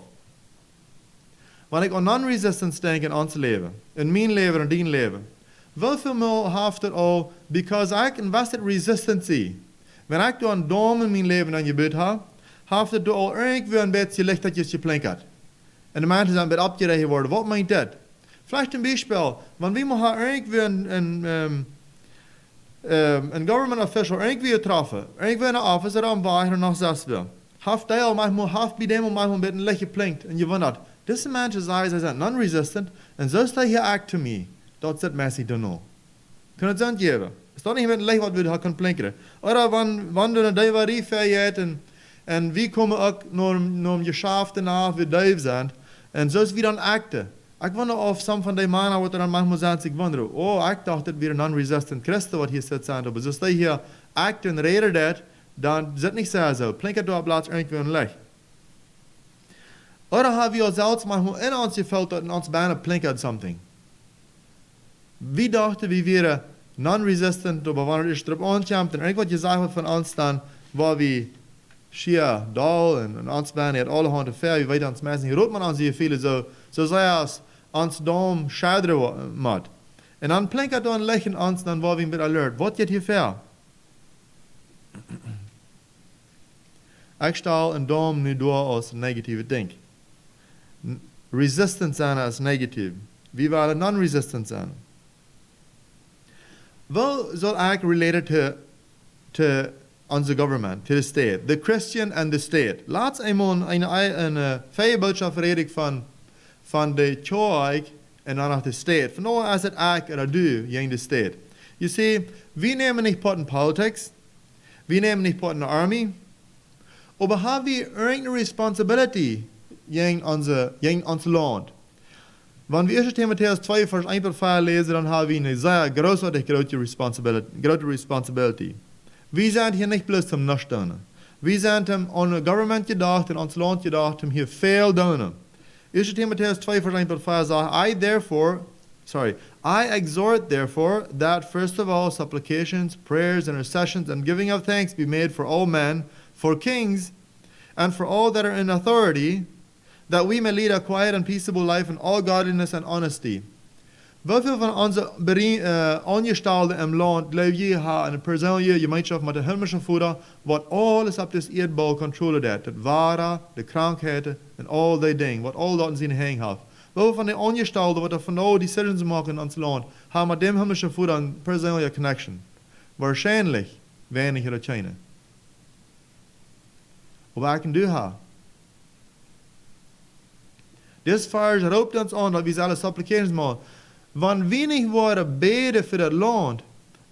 Wanneer ik aan non-resistance denk in ons leven, in mijn leven en dien leven, hoeveel meer heeft het al, because ik invested resistance. Wenn ich da einen Dom in mein Leben angebaut habe, hat es da auch irgendwie ein bisschen Licht, das jetzt geplinkert. Und die Menschen sind ein bisschen abgerechnet worden. Was meint das? Vielleicht ein Beispiel. Wenn wir mal irgendwie ein Government Official irgendwie getroffen, irgendwie ein Officer am Weg nach Sassville, hat der auch manchmal, bei dem auch manchmal ein bisschen Licht geplinkt und gewundert. Diese Menschen sagen, sie sind non-resistant und so ist der hier act to me. Das ist das Messi da noch. Können Sie das geben? Ist doch nicht mit leicht, was wir da können plinkeren. Oder wann du eine Deiverie fährt und wie kommen auch nur Geschäfte nach, wie Deiv sind. Und so ist wie dann Akte. Ich wonder auf some von den Männern, was dann manchmal sagen, ich wundere, ich dachte, das wäre non-resistant Christen, was hier sitzt. Aber so ist hier Akte und reden das, dann ist nicht so. Plinkert du auf Platz irgendwie ein Licht. Oder haben wir uns selbst manchmal in uns gefühlt, dass in uns Beine plinkert something. Wie dachten wir non-resistant, aber wenn es darauf ankommt, und irgendwas gesagt wird von uns, dann war wie schier, doll, und uns Beine hat alle Hände fair, wie weiter uns meistens, rot man an sich viele so sei es, uns Dom schadere mat. Und dann plinkert du ein Lächeln uns, dann war wir mit alert. Was geht hier fair? Ich stelle ein Dom nu door als negative Ding. Resistant sein als negativ. Wie war non-resistant sein? Wo soll ich related to unser Government, to the state, the Christian and the state? Laat einmal eine Feierbotschaft reden von der Kirche und dann nach der State. Von nur als es ich oder du gegen die State. You see, wir nehmen nicht part in Politics, wir nehmen nicht part in der Army, aber haben wir irgendeine Responsibility gegen unser Land? Wenn wir 1. Timotheus 2, Vers 1 bis 4 lesen, dann haben wir eine sehr große Responsibility. Wir sind hier nicht bloß zum Nachstellen. Wir sind an unser Government gedacht und ans Land gedacht, um hier viel zu tun. 1. Timotheus 2, Vers 1 bis 4 sagt, I exhort therefore that first of all supplications, prayers, intercessions, and giving of thanks be made for all men, for kings, and for all that are in authority, that we may lead a quiet and peaceable life in all godliness and honesty. Hoeveel van onze Angestellten im Land glauben je eine persoonlijke gemeenschap met de hemelse Vader, wat alles op dit aardbol controleert, het ware, de krankheden en al die dingen, wat al dat in zijn hang heeft. Hoeveel van de Angestellten, wat er van nou decisions maken in ons land, hebben met dem hemelse Vader een persoonlijke connection? Waarschijnlijk weinig oder keine. Aber ich kann du haben. Das Vers raubt uns an, dass wir alle Supplications machen. Wenn wir nicht wollen beten für das Land,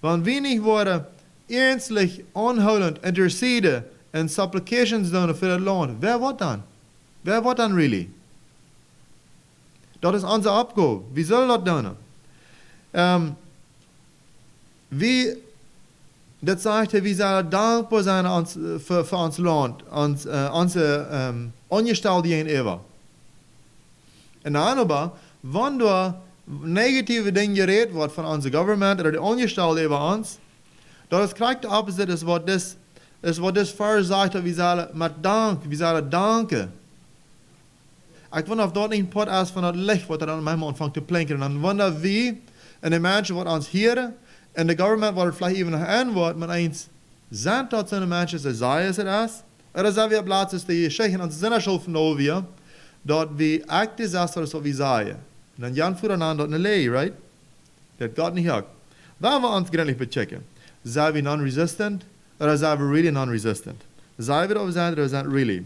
wenn wir nicht wollen ernstlich, anhaltend interceden und Supplications tun für das Land, wer wird dann? Wer wird dann really? Das ist unsere Aufgabe. Wie soll das tun? Das sagt er, wir sollen dankbar sein für unser Land, unsere Angestellte gegenüber. Und dann aber, wenn du negative Dinge geredet wird von unserem Government oder die Angestellten über uns, das ist korrekt der Opposite, ist was das Vers sagt, wir sollen mit Dank, wir sollen danken. Ich wundere, ob dort nicht ein Pot ist von dem Licht, was dann manchmal anfängt zu blinken. Und dann wundere wie, und die Menschen, die uns hören, und der Government, was vielleicht even noch antwortet, mit eins, sind dort so eine Menschen, die sagen, es ist, oder sagen wir, Platz ist die Geschichte, und sind schon von wir, dort wie echt Desaster ist, was wir sagen. Und dann Jan voneinander dort eine Lei, right? Das geht nicht auch. Da wir uns gründlich bechecken. Sind wir non-resistant, oder sind wir really non-resistant? Sind wir oder sind wir really?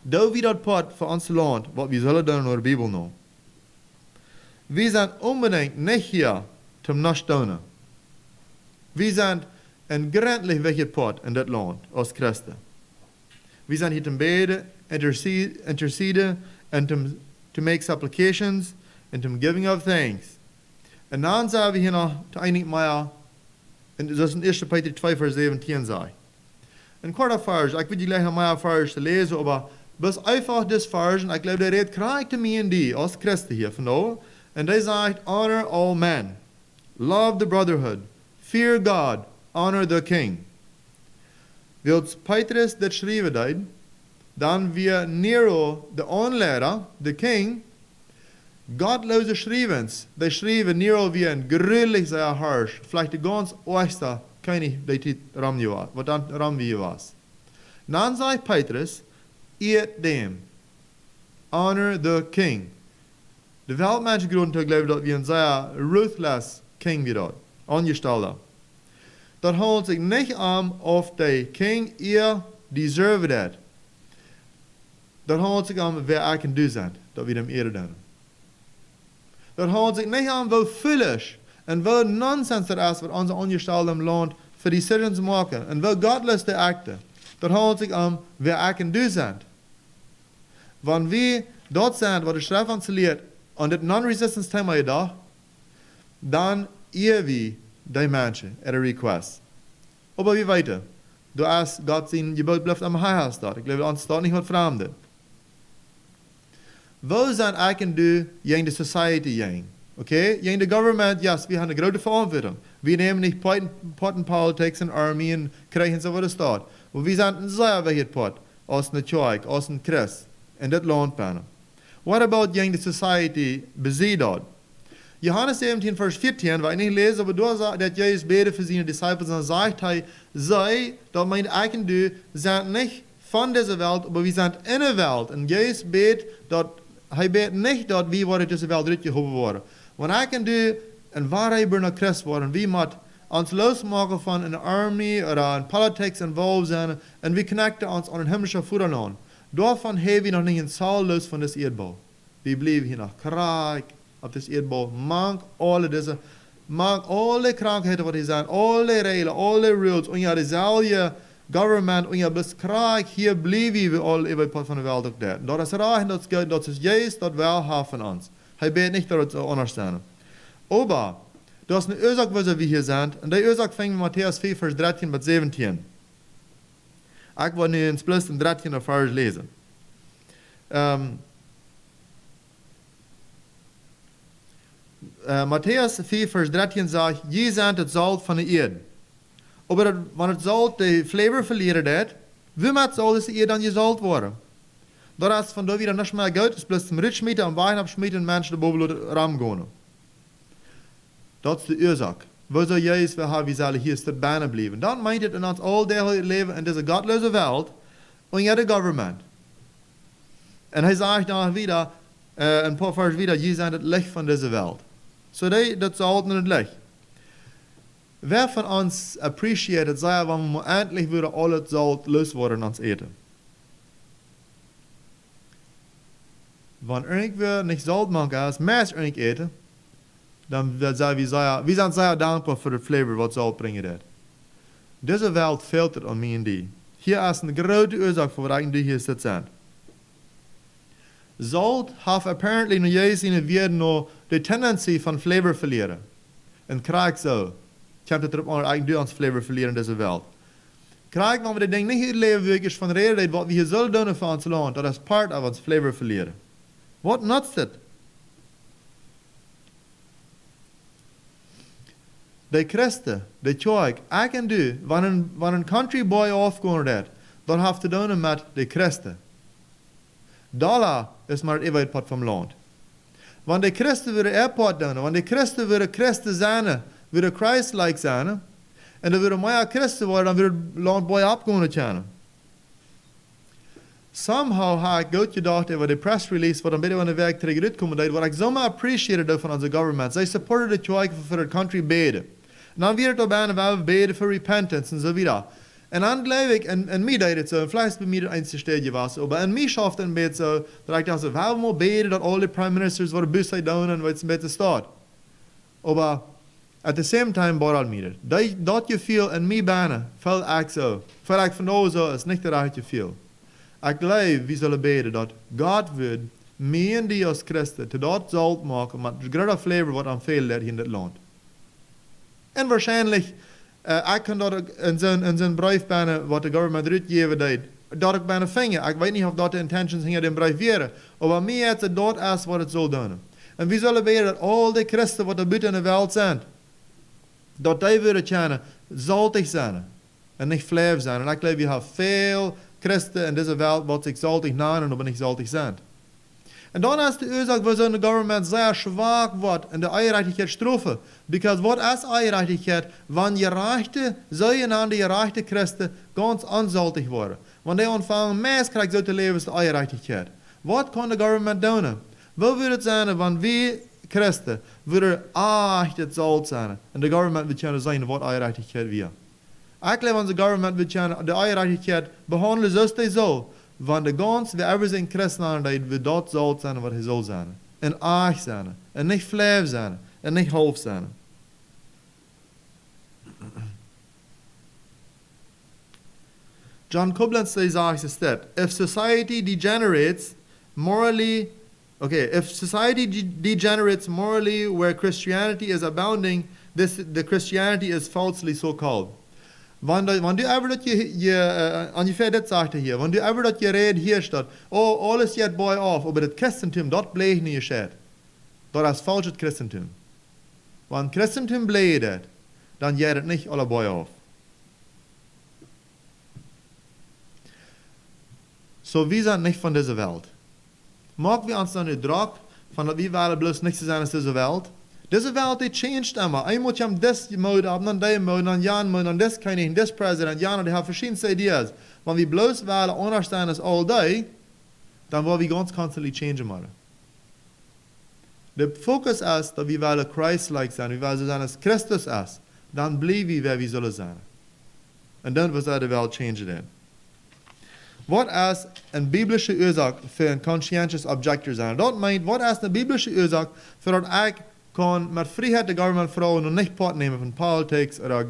Da wir dort Pot für uns Land, was wir sollen tun in der Bibel noch. Wir sind unbedingt nicht hier zum Nachstellen. Wir sind ein gründlich welches Pot in das Land als Christen. Wir sind hier zum Beten, intercede, and to make supplications, and to giving of thanks. Und dann sagen wir hier noch einig mehr, und das ist in 1. Petrus 2, Vers 17 sei. Ein kurzer Vers, ich will die gleich noch mal Vers lesen, aber bis einfach das Vers, und ich glaube, der redet gerade mir und die, als Christen hier von da, und der sagt, honor all men, love the brotherhood, fear God, honor the king. Wils Petrus das schreiben deed, dann wir Nero, der Anlehrer, der King, gottlose Schriebens, der schrieben Nero wie ein gründlich sehr harsch, vielleicht der ganz oberste König, der die Ramni war, was dann Ramni war. Dann sagt Petrus, eat dem, honor the king. Der Weltmensch Grund zu glauben, dass wir ein sehr ruthless King wie dort, angestellter. Das handelt sich nicht auf den King, ihr deserve that. Das handelt sich wer ich und du sind, dass wir dem Ehre tun. Das handelt sich nicht wo foolish En wel nonsens dat is wat onze ongestelde land voor decisions maken. En wel godlose acten. Dat handelt zich om wer ik en du zijn. Wanneer we dat zijn wat de schrift ons leert, en dit non-resistance thema je dag, dan eer we die mensen at a request. Aber wie weiter? Du hast Gott sein Gebot bleibt am Heiß dort. Ich glaube, uns dort nicht mit Fremde. Wo sind ich und du gegen die Society gegen? Okay? Gegen die Government, yes, wir haben eine große Verantwortung. Wir nehmen nicht Pottenpolitik und Armee und kriegen so, was es dort. Aber wir sind ein sehr wichtiger Pot. Aus einer Kirche, aus einem Christ. In das Land bin. What about gegen die Society besiegt dort? Johannes 17, Vers 14, weil ich nicht lese, aber du sagst, dass Jesus betet für seine Disciples und sagt, sei, dass mein eigen du sind nicht von dieser Welt, aber wir sind in der Welt. Und Jesus betet, dass er betet nicht, dass wir in dieser Welt durchgehoben worden. Wenn eigen du ein wahrer Christ worden, wir müssen uns losmachen von einer Armee oder in Politik involviert sein und wir connecten uns an den himmlischen Vaterland. Davon haben wir noch nicht ein Zahl los von das Erdbau. Wir bleiben hier nach Krieg. Op dit eerdbol, maak alle krankheden wat die zijn, alle regelen, alle rules, en ja, dezelfde government, en ja, bis krijg, hier blijven we al even van de wereld ook daar. Dat is raar, dat is juist dat wel haar van ons. Hij weet niet dat het zo anders zijn. Aber, dat is een oorzaak waar we hier zijn, en die oorzaak vangen we Matthäus 4, vers 13 tot 17. Ik wil nu in plus 13 vers lezen. Matthäus 4, Vers 13 sagt, je zijn het zout van de eerd. Aber wanneer het zout de flavor verlieren dat, wie met zout is de eerd dan gezout worden? Dat is van daar weer niet meer goed, is plus zum Ritschmieten en wijn abschmieten en mensen de boven de ram gaan. Dat is de oorzaak. Wo zou Jezus wil hebben, wie zullen hier stuk bijna blijven? Dan meint het in ons al dagelijks leven in deze godloze wereld, en ja de government. En hij zegt dan weer, een paar vers weer, je zijn het licht van deze wereld. So dat zout in het licht. Wer von uns appreciated sei, wenn wir endlich wieder alles Salz loswerden ans eten? Wenn irgendwer nicht Salz mag als mehr irgend eten, dann sei wir sind sehr dankbar für das Flavor, was Salz bringen wird. Diese Welt fehlt es an mir und die. Hier ist eine große Ursache für was die hier sitzen. Salz hat apparently noch jedes in der noch die Tendency von Flavor verlieren. Und krijg so. Ich habe das auch eigentlich ans Flavor verlieren in dieser Welt. Krijg, wenn wir das Ding nicht überleben, wirklich von Reden, was wir hier sollen tun für uns Land, das ist part of uns Flavor verlieren. Was nutzt das? Die Christen, die Kirche, ich und du, wenn ein Country Boy aufgehen wird, dann hast du tun mit den Christen. Dollar ist mal ein Part vom Land. Wenn die Christen wieder Airport tun, wenn die Christen wieder Christen sein, wieder Christ-like sein, und dann wieder mehr Christen worden, dann wird das Land Boy abgehen können. Somehow habe ich gut gedacht über die Press Release, was dann bitte an den Weg zurückkommen, was ich so mal appreciated von unserer Government. Sie supported die Kirche für das Country beten. Und dann wird es auch beten für Repentance und so wieder. Und dann glaube ich, in mir deed het so, vielleicht bei mir das einzige Stelle was, aber in mir schafft es ein bisschen so, dass ich dachte, wir wollen beten, dass alle Prime Ministers waren Büsse down und was ein bisschen steht. Aber at the same time, boral mir das Gefühl in mir benen, fällt ich so. Fällt ich von da so, ist nicht das rechte Gefühl. Ich glaube, wir sollen beten, dass Gott wird mir und die als Christen, zu dort Salz machen, mit großer Flavor, was am fehlt hier in das Land. Und wahrscheinlich, ich kann dort in zo'n brief bijna, wat de government uitgeven deed, dat ik bijna vingen. Ik weet niet of dat de intentions hinter dem brief wären. Aber mir jetzt dort erst, wat het soll doen. En wie zullen weten dat al die Christen, wat er buiten in de wereld zijn, dat die willen kennen, saltig zijn. En niet vleef zijn. En ik geloof, we hebben veel Christen in deze wereld, wat zich saltig nennen, aber nicht saltig zijn. En dan is de oorzaak waar zo'n government zeer zwak wordt in de eierreichtigheid straffen. Because wat is eierreichtigheid? Wanneer gerechte, zogenaamde gerechte Christen ganz ansaltig worden. Wanneer die ontvangen meest krijgt zo te leven is de eierreichtigheid. Wat kan de government doen? Wat wil het zijn wanneer we Christen willen echt het zout zijn? En de government wil kunnen zijn wat eierreichtigheid weer. Ik geloof onze government wil kunnen de eierreichtigheid behandelen zoals die zo. Want de gans, wie ever zijn christen aan dat we dat zout zijn wat hij zal zijn. En aag zijn. En niet vleef zijn. En niet half zijn. John Koblenz says that if society degenerates morally, if society degenerates morally where Christianity is abounding, the Christianity is falsely so called. Wanneer du ever dat je ungefähr dit zegt hier, wanneer du ever dat je red hier staat, alles jet boy af, aber het Christentum, dat bleef niet gescheit. Dat is falsch het Christentum. Want Christentum bleef dat, dan jet het niet alle boy af. So, wir sind nicht von dieser Welt. Mag wir uns dann nicht dragen, von dass wir wollen bloß nicht zu sein als diese Welt. Diese Welt, die changed immer. Ein muss haben das Mode ab, dann der Mode, dann Jan Mode, dann das König, das Präsident, Jan, die haben verschiedene Ideen. Wenn wir bloß wollen understand as all day, dann wollen wir ganz constantly change machen. Der Fokus ist, dass wir wollen Christ-like sein, wir wollen so sein, als Christus ist. Dann bleiben wir, wer wir sollen sein. Und dann wird die Welt change. Wat is een biblische oorzaak voor een conscientious objector zijn? Dat meint, wat is een biblische oorzaak voor dat ik kan met vrijheid de government vrouwen en niet part nemen van politics of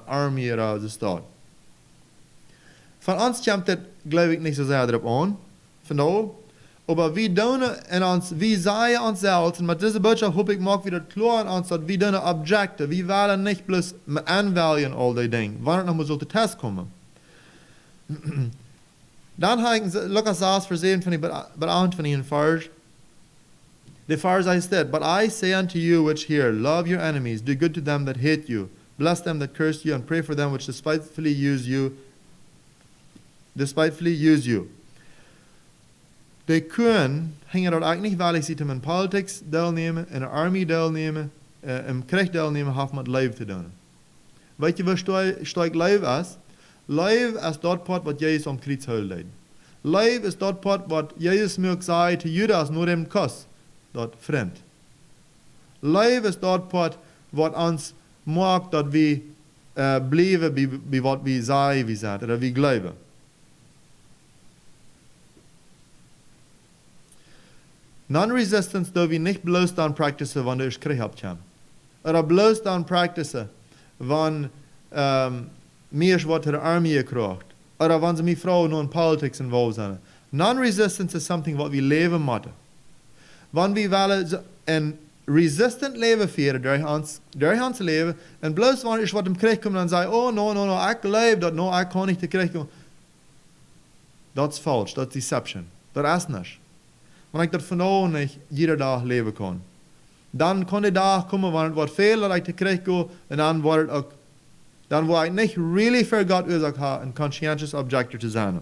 army of de staat? Van ons komt dit, geloof ik, niet zo zeer erop aan. Van nou, maar we doen in ons, we zeggen onszelf, en met deze boodschap hoop ik maak we dat klaar aan ons, dat we doen objecten. We willen niet plus aanwählen al die dingen, wanneer het nog maar zo te test komen. Dan ga ik Lucas 6 vers 7 van die beantwoord van die vers. The vers I said, but I say unto you which hear, love your enemies, do good to them that hate you, bless them that curse you, and pray for them which despitefully use you. Die kunnen, gingen dat eigenlijk niet wel, ik zie hem in politics deelnemen, in de army deelnemen, in krijg deelnemen, heeft met leven te doen. Weet je wat sterk leven is? Leven is dat pad wat Jezus om kruis leidt. Leven is dat pad wat Jezus mir zei te Judas nur dem Kuss, dat vriend. Leven is dat pad wat ons maakt dat we blijven bij wat we zeggen we zijn, dat we geloven. Non-resistance dat we niet bloos dan practicen wanneer je krijg hebt. Of bloos dan practicen wanneer meer wat de armee krijgt. Of wanneer mijn vrouw nu in politics involved zijn. Non-resistance is something wat we leven moeten. Wanneer we willen een resistant leven vieren door ons leven, en bloos wanneer je wat hem krijgt komt en zei, oh no, ik leef dat, no, ik kan niet te krijgen. Dat is falsch, dat is deception. Dat is niet. Wanneer ik dat van niet iedere dag leven kan. Dan kan de dag komen wanneer het wordt veel dat ik te krijgen en dan wordt het ook, dan word ik niet really voor God oorzaak hebben een conscientious objector te zijn.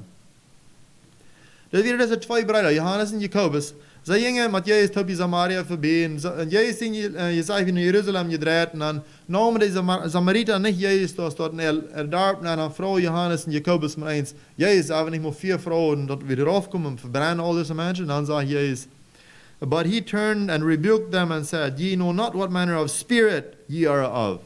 Dus weer deze twee broeders, Johannes en Jacobus, ze gingen met Jezus op Samaria voorbij en Jezus ging je zei naar Jeruzalem gedraaid en dan namen de Samaritanen niet Jezus door tot een dorp en dan vrouw Johannes en Jacobus maar eens, Jezus, hebben niet maar 4 vrouwen dat we eraf komen en verbrennen al deze mensen. En dan zei Jezus, but he turned and rebuked them and said, ye know not what manner of spirit ye are of.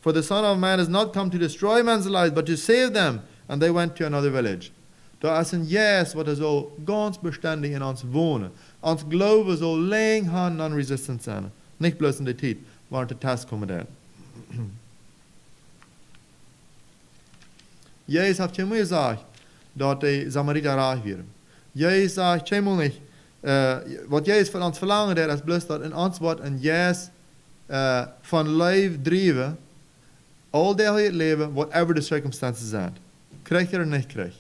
For the Son of Man is not come to destroy men's lives, but to save them. And they went to another village. Dat is een yes wat er zo ganz beständig in ons wonen. Ons geloven zo lang gaan non-resistant zijn. Niet bloos in de tijd, waar de test komen daar. Jezus heeft helemaal gezegd dat de Samariter raak werden. Jezus zegt helemaal niet, wat Jezus van ons verlangt is bloos dat in ons wordt een yes van leven drijven, al de hele leven, whatever the circumstances zijn. Krijg je er niet krijg.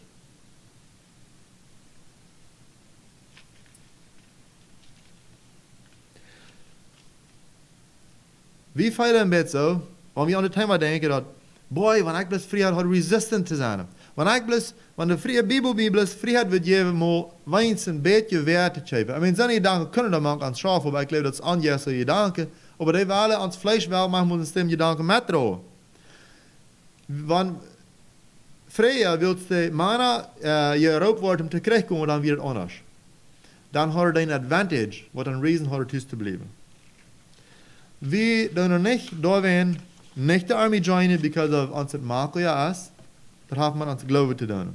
We feilen een beetje zo, want we aan de tijd denken dat, boy, wanneer ik dus vrijheid had resistant te zijn. Wanneer de vrije Bibel vrijheid wil geven, maar weins een beetje weer te geven. I mean, zijn gedanken kunnen dat maken aan straffen, maar ik geloof dat het aangeven gedanken, maar die willen ons vlees wel maken, moeten stem gedanken metdrogen. Want vrije wil de mana je erop wordt om te krijgen, dan weer het anders. Dan had het een advantage, wat een reason had het te blijven. We doen er niet doorheen, niet de army joinen, because of ons het makkelijk is. Dat heeft men ons geloven te doen.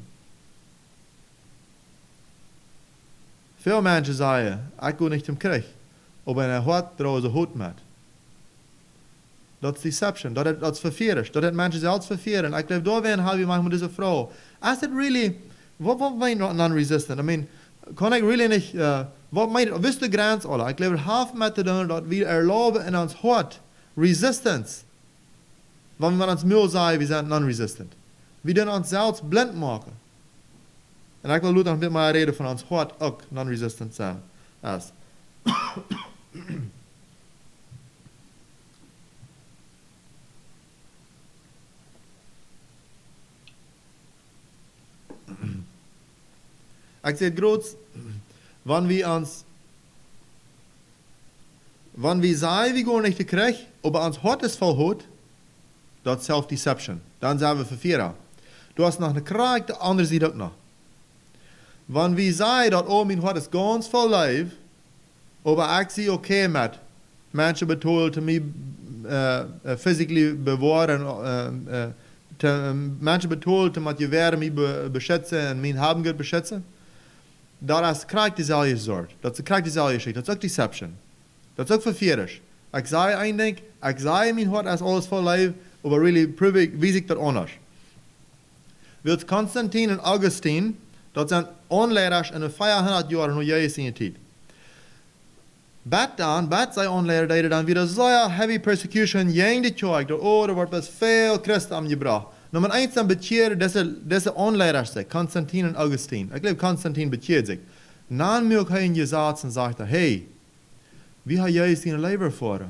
Veel mensen zeggen, ik wil niet hem krijgen. Maar in een hart trouwens een hoed met. Dat is deception. Dat is verkeerd. Dat het mensen zelfs verkeerd. Ik geloof, daar hebben we maken met deze vrouw. Is het really, wat meint non-resistant? I mean, kan ik really niet, wat meint, wist de grens alle? Ik geloof, half met te doen dat we erlauben in ons hart resistance. Wanneer we ons müll zeggen, we zijn non-resistant. We doen ons zelfs blind maken. En ik wil nog een beetje maar reden van ons hart ook non-resistant zijn. As. Ik zeg groot, wanneer we zeggen, we gaan niet te krijgen, maar ons hart is vol hout, dat is self-deception. Dan zijn we verkeerd. Du hast nog een kracht, de andere ziet ook nog. Wanneer we zeggen dat, oh, mijn hart is ganz vol leven, maar ik zie oké met mensen betoeld te mij physically bewaren, mensen betoeld te met je werden mij beschützen en mijn hebben goed beschützen, dat is kracht dezelfde soort. Dat is de kracht dezelfde schicht. Dat is ook deception. Dat is ook verkeerd. Ik zei eindelijk, ik zei mijn hart is alles vol leven, maar really wie ik dat anders. Wilt Konstantin en Augustin, dat zijn onleiders in de 500 jaar nog juist in je tijd. Bad zij onleider dan weer zo'n heavy persecution jeng de tjoeg, dat er wordt best veel christen aangebracht. Nou, maar eens dan bekeer deze onleiders zich, Konstantin en Augustin. Ik geloof, Konstantin bekeert zich. Na mij hij in je zaad en zegt, hey, wie heeft juist in een leven voor?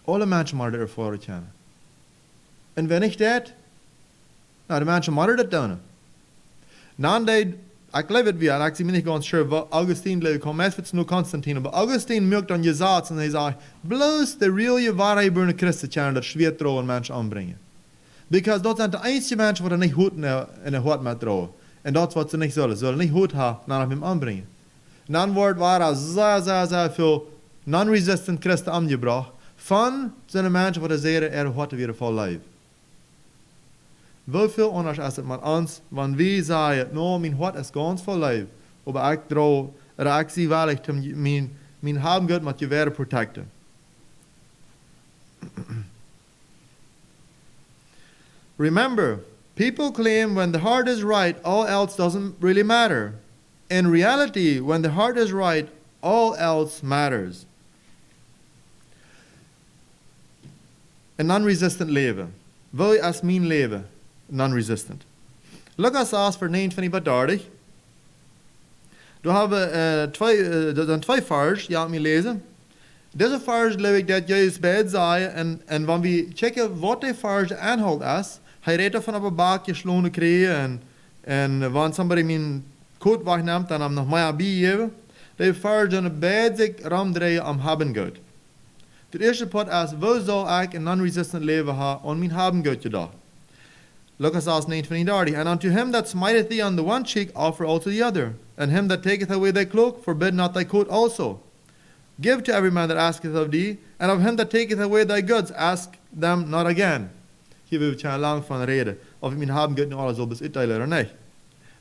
Alle mensen moeten ervoor kennen. En wenn ik dat, nou, de mensen moeten dat doen. Na deed, ik geloof het weer, en ik zie me niet ganz sure, wat Augustin geloof ik, kom meest met nu Konstantin, maar Augustin merkt dan je zaad en hij zegt, bloos de reële waarheid bij een christen kennen, dat schwer trouwen mensen aanbrengen. Because dat zijn de einzige mensen die niet goed in de hart met trouwen. En dat is wat ze niet zullen. Ze zullen niet goed hebben naar hem aanbrengen. En dan waren zeer veel non-resistant christen aangebracht. Van zijn de mensen die zeggen, hart weer vol leven. Hoeveel anders is het met ons, wanneer we zeggen, no, mijn hart is ganz vol leven. Maar ik trouw, ik zie wel, ik mijn hebben goed met je weer protecten. Remember, people claim when the heart is right, all else doesn't really matter. In reality, when the heart is right, all else matters. Een non-resistant leven. Wil je als mijn leven non-resistant? Look als voor 29 30. We hebben twee vers, ja, me lezen. Deze vers geloof ik dat juist bij het zeggen, en wanneer we checken wat die vers aanhoudt is, hij redt van op een bakje slonen krijgen en wanneer somebody mijn koot wegneemt en hem nog meer bijgeven, die vers een basic ramdraaien am hebben goed. Het eerste punt is, hoe zal ik een non-resistant leven hebben aan mijn hebben goed gedacht? Look at verse 29. And unto him that smiteth thee on the one cheek, offer also the other. And him that taketh away thy cloak, forbid not thy coat also. Give to every man that asketh of thee, and of him that taketh away thy goods, ask them not again. Hier wil ik je lang van reden. Of ik mijn hebben goed nu alles op is uitdelen of niet.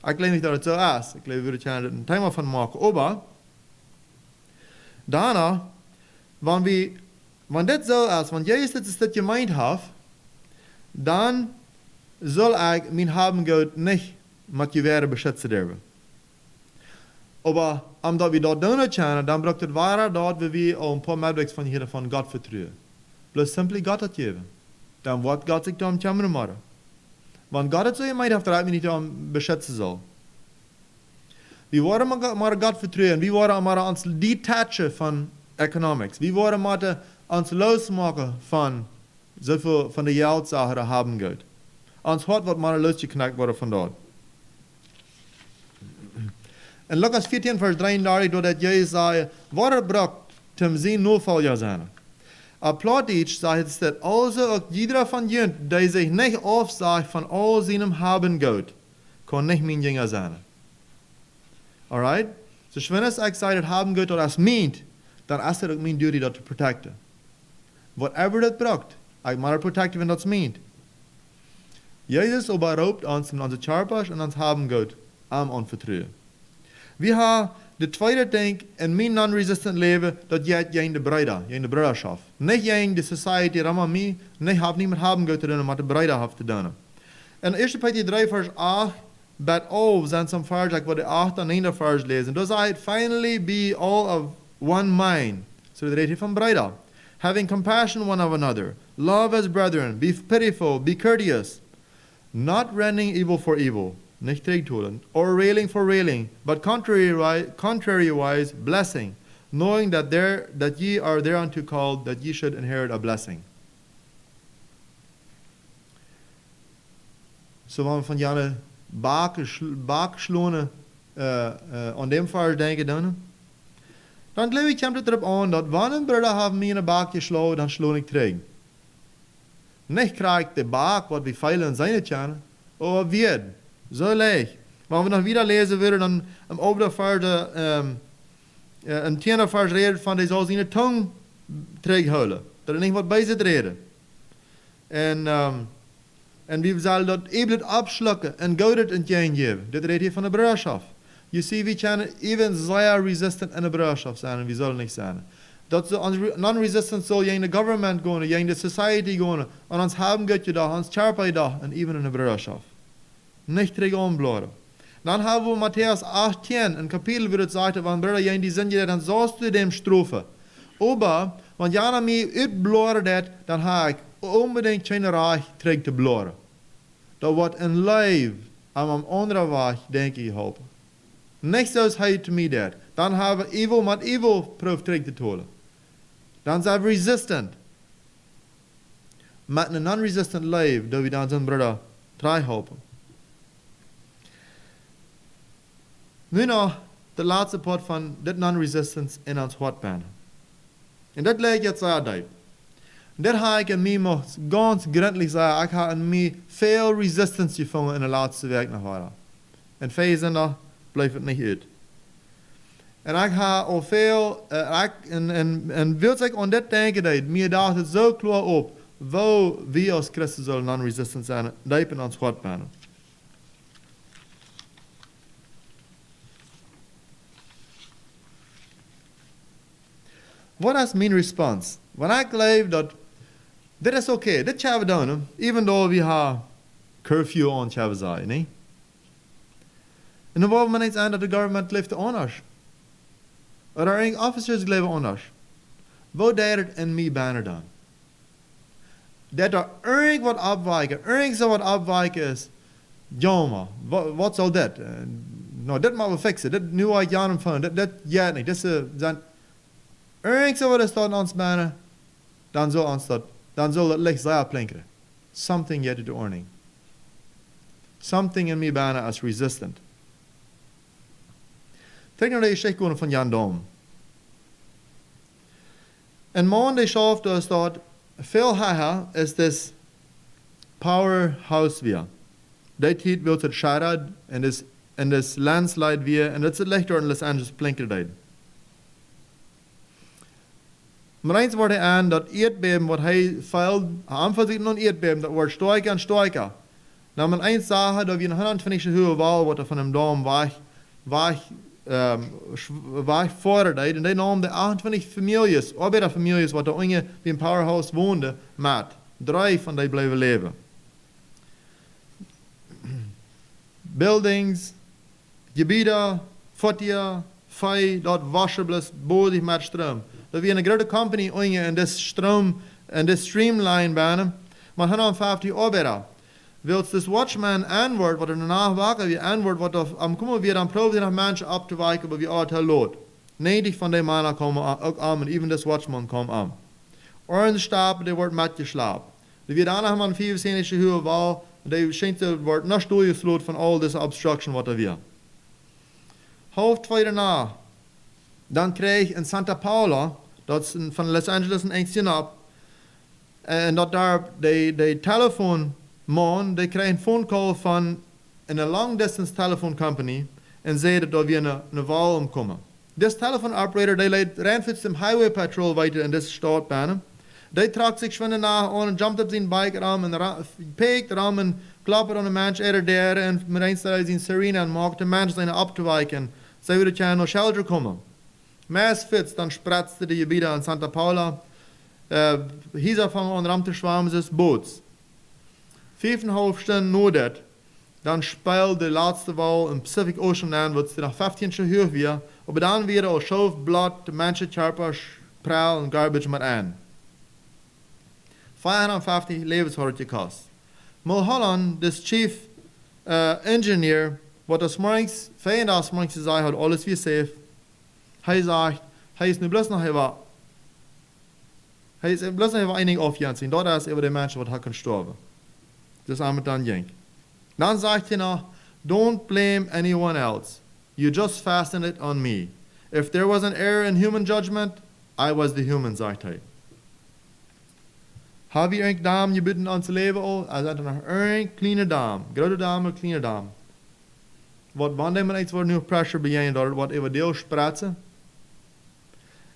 Ik geloof niet dat het zo is. Ik geloof dat je er een thema van maken. Maar, daarna, wanneer dit zo is, want juist het is dat je meint hebt, dan zal ik mijn hebben goed niet met je weer beschützen durven. Maar omdat we dat doen kunnen, dan braucht het ware dat we al een paar medewerkers van hier van God vertrouwen. Plus simply God het geven. Dan wordt God zich dan komen maken. Want God het zo je meid heeft dat ik me niet aan beschützen zal. We worden maar God vertrouwen. We worden maar ons detachen van economics. We worden maar ons losmaken van zoveel van de geldzaken die hebben goed. Ons hart wordt maar losgeknakt worden van dat. En Lucas 14 vers 33 doordat Jezus zei, wat er bracht, tem zien no val ja zijn. Op Plattdeutsch zegt het, also ook ieder van jullie, die zich niet afzagt van al zijn hebben goed, kan niet mijn jünger zijn. Alright? Dus wanneer ik zeg dat hebben goed dat is meent, dan is het ook mijn duty dat te protecten. Whatever dat bracht, ik moet het protecten wenn dat meent. Jezus oberhaupt ons in onze charpas en ons haben goed, am onvertrouwen. We hebben de tweede ding in mijn non-resistant leven, dat jij in de broederschap. Niet jij in de society, rammer mij, niet heb niemand hebben te doen, maar de broederschap te doen. En 1 Petrus 3 vers 8, bed over zijn some vers, like wat de 8 en 9 vers lezen. Dus hij finally be all of one mind. So de reden van broeder. Having compassion one of another, love as brethren, be pitiful, be courteous, not rending evil for evil, nicht tegenholen, or railing for railing, but contrariwise blessing, knowing that ye are thereunto called, that ye should inherit a blessing. So wenn wir von Janne Bakschlone an dem Fall denken, dann glaube ich, kommt es darauf an, dass wenn ein Bruder haben mir eine Bak geschlagen, dann schlage ich zurück. Nicht kriegt der Bak, was wir feilen in seine Tjane, aber wird. So leicht. Wenn wir noch wieder lesen würden, dann am oberen Vers, im 10. Vers redet von, der soll seine Tongue zurückholen. Dass er nicht was bei sich reden. En wie zal dat even abschlucken en goud in het geven. Dit redt hier van de broederschap. Je ziet, we kunnen even zeer resistant in de broederschap zijn en we zullen niet zijn. Dat ze non-resistant zal je in de government gaan, je in de society gaan, en ons hebben goed je dag, ons charpa je dag, en even in de broederschap. Niet terug aanblijven. Dan hebben we Matthäus 18, een kapitel waar het zegt, van broeder, je in die zin je dan zoals du dem strofen. Aber, want jij naar mij uitblijven dat, dan ga ik unbedingt geen reich terug te blijven. Dat wordt een leven aan een andere weg, denk ik, helpen. Niet zoals hij te mij deed. Dan hebben we evil met evil proef terug te tolen. Dan zijn we resistant. Met een non-resistant leven, dat we dan zijn broeder terug helpen. Nu nog de laatste part van dit non-resistance in ons hart brengen. En dat lijkt jetzt zeer diep. Dat heb ik in mij ganz gründlich zeggen, ik heb in mij veel resistance gevonden in de laatste week nog verder. En veel zijn er, blijft het niet uit. En ik heb al veel, en wil ik aan dit denken, dat mir dacht het zo klaar op, waar we als Christen zullen non-resistant zijn, diep in ons hart brengen. Wat is mijn respons? Wanneer ik geloof dat dit is oké, dit gaan we doen, even though we hebben curfew on, gaan we zeggen, nee? En dan worden we niet aan dat de government leeft anders. Of er een officers leven anders. Wat deed het in mij bijna dan? Dat er irgendwas afwijken, irgend zo wat afwijken is, jammer, wat zal dit? Nou, dit moeten we fixen, dit nu uit jaren van, dit gaat niet, dit zijn irgend zo wat is dat ons bijna, dan zal het licht zeer plinkeren. Something yet de ordning. Something in mij bijna is resistant. Kijk naar de geschichte van Jan Dom. En man die schafft dus dat veel haha is this powerhouse weer. Die tijd wil het scheiden en this landslide weer en dat is het licht door in Los Angeles plinkeren. Maar eens wordt hij aan dat eerdbeben wat hij veilt, aanvaziet nog eerdbeben, dat wordt sterker en sterker. Nou, men eens zeggen dat we een 120 hoge wal wat er van hem dom weg vorderde. En die nam de 28 families, arbeiderfamilies wat er ongeveer bij een powerhouse woonden, met 3 van die blijven leven. Buildings, gebieden, voetjes, vee, dat wasserblus, bodig met stroom. Dat we een grote company ongeveer in dit stroom, in dit streamline banen, maar 150 arbeider. Wils this watchman antwoord, wat er daarna waken, wie antwoord, wat er am komen weer dan probeert nog mensen op te wijken, maar wie altijd lood. 90 van die mannen komen ook aan, en even this watchman komt aan. Or in de stapel, die wordt metgeslapen. Er weer dan nog maar een 25 hoge wal, en die schijnt te worden nog doorgesloten van al deze obstruction wat er weer. Half 2 daarna, dan kreeg in Santa Paula, dat is van Los Angeles een eindje op, en dat daar de telefoon man, die kreeg een phone call van een long distance telephone company en zeiden dat we een wal omkomen. This telephone operator, die leidt Randfiets dem highway patrol weiter in deze stadbanen. Die trok zich schwinde na aan en jumped op zijn bike ram en peekt ram en klappert aan de mens eerder der en met een stel zijn sirene en maakt de mens zijn op te wijken. zij willen jij naar shelter komen. Meest fits, dan spratzte de gebieden aan Santa Paula. Hier van onder am te schwammen is boots. 5,5 Stunden na dat, dan speelt de laatste wal in Pacific Ocean aan, wat ze nog 15 uur weer, maar dan weer al schoof, blad, de mensen, charpers, praal en garbage met aan. 450 levenshoort gekost. Mulholland, de chief engineer, wat als morgens, 35 morgens zei, had alles weer safe. Hij zegt, hij is nu bloß nog even, hij is bloß nog even einig aufgehen, dort ist über die Menschen, wat hat gestorben. Das ist dann ging. Dann sagt er noch, don't blame anyone else. You just fasten it on me. If there was an error in human judgment, I was the human, sagt er. Heb je een dame gebeten aan te leven al? Hij zei nog een kleine dame. Grote dame, kleine dame. Wat wanneer men iets wordt nu pressure bij je, wat even deel spratsen.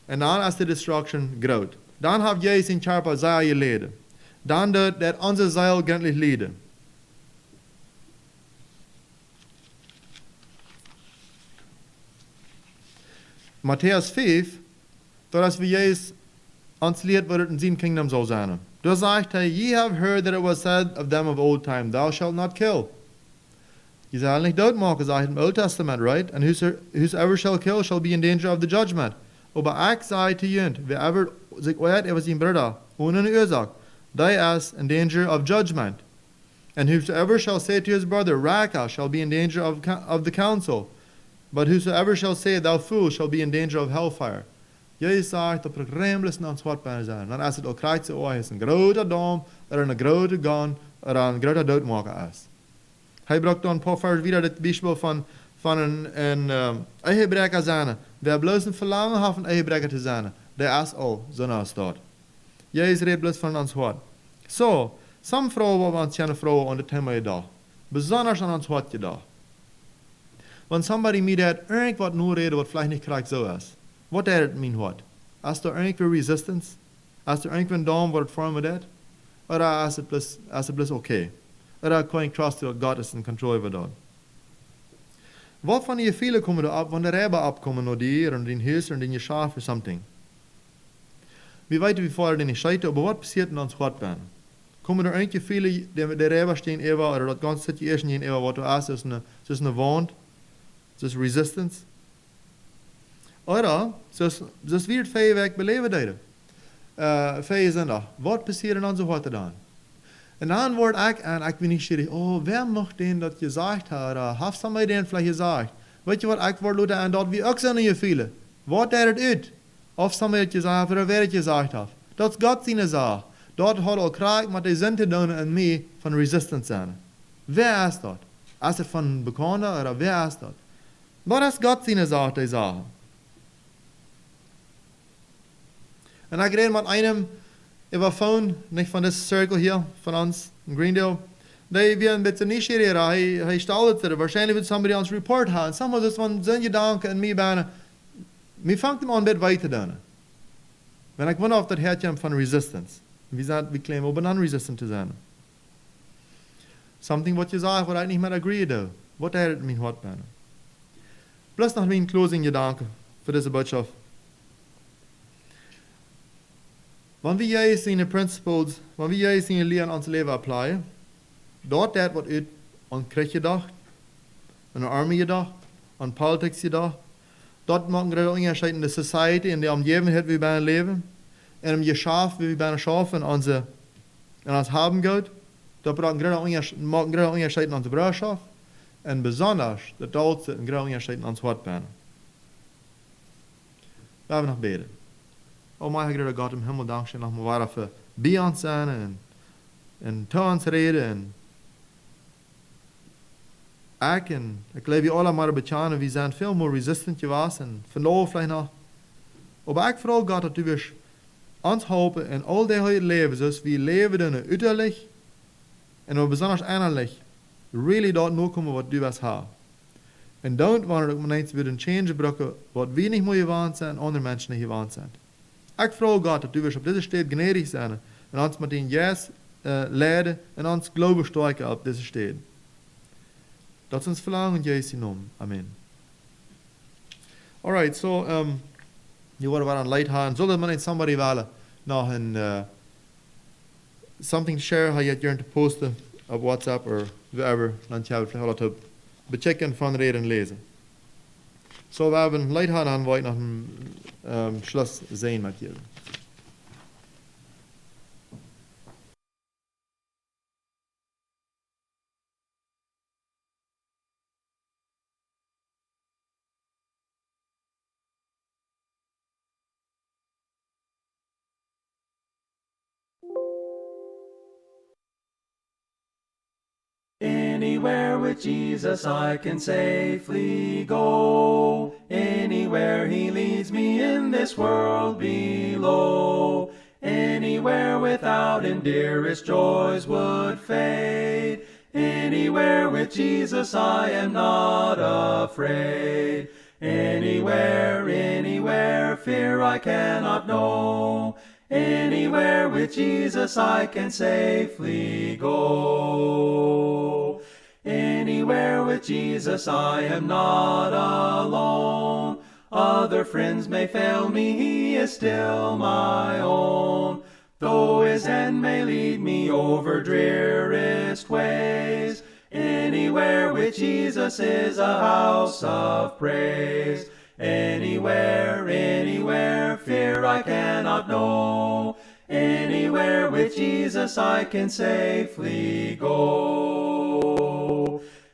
En dan is de destruction groot. Dan heb jij zijn charpa zeil geleden. Dan dat onze zeil gentlich leden. Matthäus 5, dat we Jezus ons leert wat het in zijn kingdom zal zijn. Daar zegt hij, ye have heard that it was said of them of old time, thou shalt not kill. Je zal niet doodmaken, zegt het Old Testament, right? And whosoever shall kill shall be in danger of the judgment. Aber ik zei te junt, whoever zich ooit over zijn broeder, ohne een oorzaak, die is in danger of judgment. And whosoever shall say to his brother, Raka, shall be in danger of the council. But whosoever shall say, thou fool, shall be in danger of hellfire. Jezus zegt dat er rembles naar het zwart bij zijn. Dan is het al krijgt ze oor, is een grote dom, een grote gun, een grote doodmaker is. Hij bracht dan een paar vers weer het bijvoorbeeld van een egebreker zijn. Wer bloos een verlangen heeft een egebreker te zijn, der is al zo'n staat. Jezus redt bloos van ons hart. Zo, some vrouwen waren zijn vrouwen aan de thema gedacht. Besonders aan ons hart gedacht. Wenn somebody me dat irgendwas nur reden, wat vielleicht nicht korrekt so ist. Wat dat het mijn hart? Is er irgendwo resistance? Is er irgendwo een dom wat het vormen dat? Oder is het bloß okay? Oder kan ik trust dat God is in control over dat? Wat van die viele komen er op, wanneer de Rebbe opkomen naar die en die huis en die schaaf of something? Wie weten wie vorher die scheiden, aber wat passiert in ons hart ben? Komen er irgendwo viele, die de Rebbe stehen ever, oder dat ganze situation in ever, wat er is een wand? Dus resistance. Oder, dus wie het vijf weg beleven deden. Vijf zijn dat. Wat passiert in onze harten dan? En dan word ik, en ik ben niet schierig, oh, wer mocht den dat gezegd hebben? Heeft somebody den vielleicht gezegd? Weet je wat, ik word laten en dat wie ook zijn in je vielen. Wat deed het uit? Of somebody het gezegd heeft, of wer het gezegd heeft. Dat is God zijn zaak. Dat had al krijg met de zin te doen en mij van resistance zijn. Wer is dat? Is het van een bekende, of wer is dat? Wat is God zijn zaak, die zaken? En ik reed met einem über phone, nicht von diesem Circle hier, von uns in Greendale. Die wir ein bisschen nicht hier, hij stelt het. Wahrscheinlich wird somebody ons report haben. Sommige dus van zijn gedanken en mij bijna. Mij vangt hem aan een weiter doen. Wenn ik wonder auf dat hertje van resistance. We claimen over non-resistant te zijn. Something wat je zegt, wat ik niet meer agree do. Wat is het mijn hart bijna? Plus nog mijn closing gedanken voor deze boodschap. Wanneer jij zijn principles, wanneer jij zijn leer aan ons leven applyen, dat wat uit aan krijg gedacht, aan de army gedacht, aan politics gedacht, dat maken we onderscheid in de society, in de omgeving wie we bijna leven, en om je schaaf, wie we bijna schaffen, en ons hebben gaat, dat maken we onderscheid in onze broederschap, en besonders, dat houdt een groot onderscheid in ons hart bijna. Laten we nog bidden. Oh, mijn Heer God im Himmel, dank je nog maar waar voor bij ons zijn en te ons reden. En ik leef je alle maar betalen, we zijn veel meer resistant geweest en verloren vielleicht nog. Maar ik vraag God dat u ons helpen in al die hele leven, zoals we leven dan uiterlijk en we besonders innerlijk, really dort nu komen wat u was hebt. En dan wanneer ik me weer een change gebruiken, wat we niet meer gewend zijn en andere mensen niet gewend zijn. Ik vraag God dat u op deze stad gnädig zijn en ons met een yes leiden en ons geloven sterken op deze stad. Dat is ons verlangen in Jezus naam. Amen. Alright, so, je worden we aan leid gaan. Zullen we niet somebody willen nog een, something to share, how je het te posten op WhatsApp of wherever, dan je het wel te bechecken van reden lezen. So, we hebben leid gaan aan, waar ik nog een Schluss zijn met je. Anywhere with Jesus I can safely go. Anywhere he leads me in this world below. Anywhere without him dearest joys would fade. Anywhere with Jesus I am not afraid. Anywhere, anywhere, fear I cannot know. Anywhere with Jesus I can safely go. Anywhere with Jesus I am not alone. Other friends may fail me, he is still my own. Though his hand may lead me over drearest ways, anywhere with Jesus is a house of praise. Anywhere, anywhere, fear I cannot know. Anywhere with Jesus I can safely go.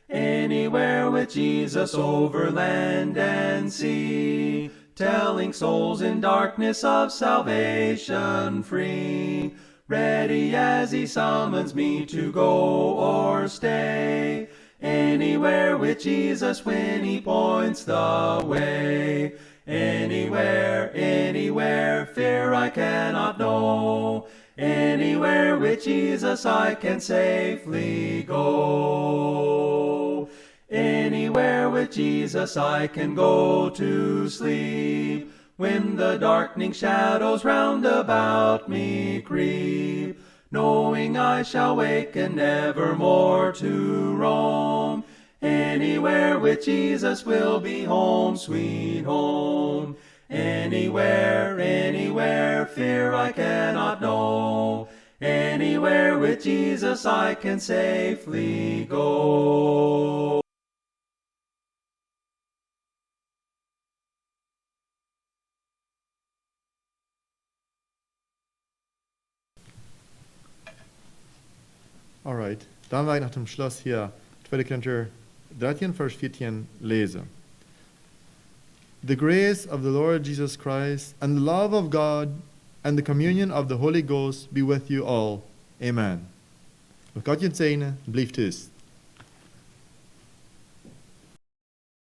Anywhere with Jesus over land and sea, telling souls in darkness of salvation free. Ready as he summons me to go or stay. Anywhere with Jesus when he points the way. Anywhere, anywhere, fear I cannot know. Anywhere with Jesus I can safely go. Anywhere with Jesus I can go to sleep, when the darkening shadows round about me creep, knowing I shall wake and never more to roam. Anywhere with Jesus will be home, sweet home. Anywhere, anywhere, fear I cannot know. Anywhere with Jesus I can safely go. Alright, dann werde ich nach dem Schluss hier 2. Korinther 13, Vers 14 lesen. The grace of the Lord Jesus Christ and the love of God and the communion of the Holy Ghost be with you all. Amen. Met God je zegenen, blijf dus.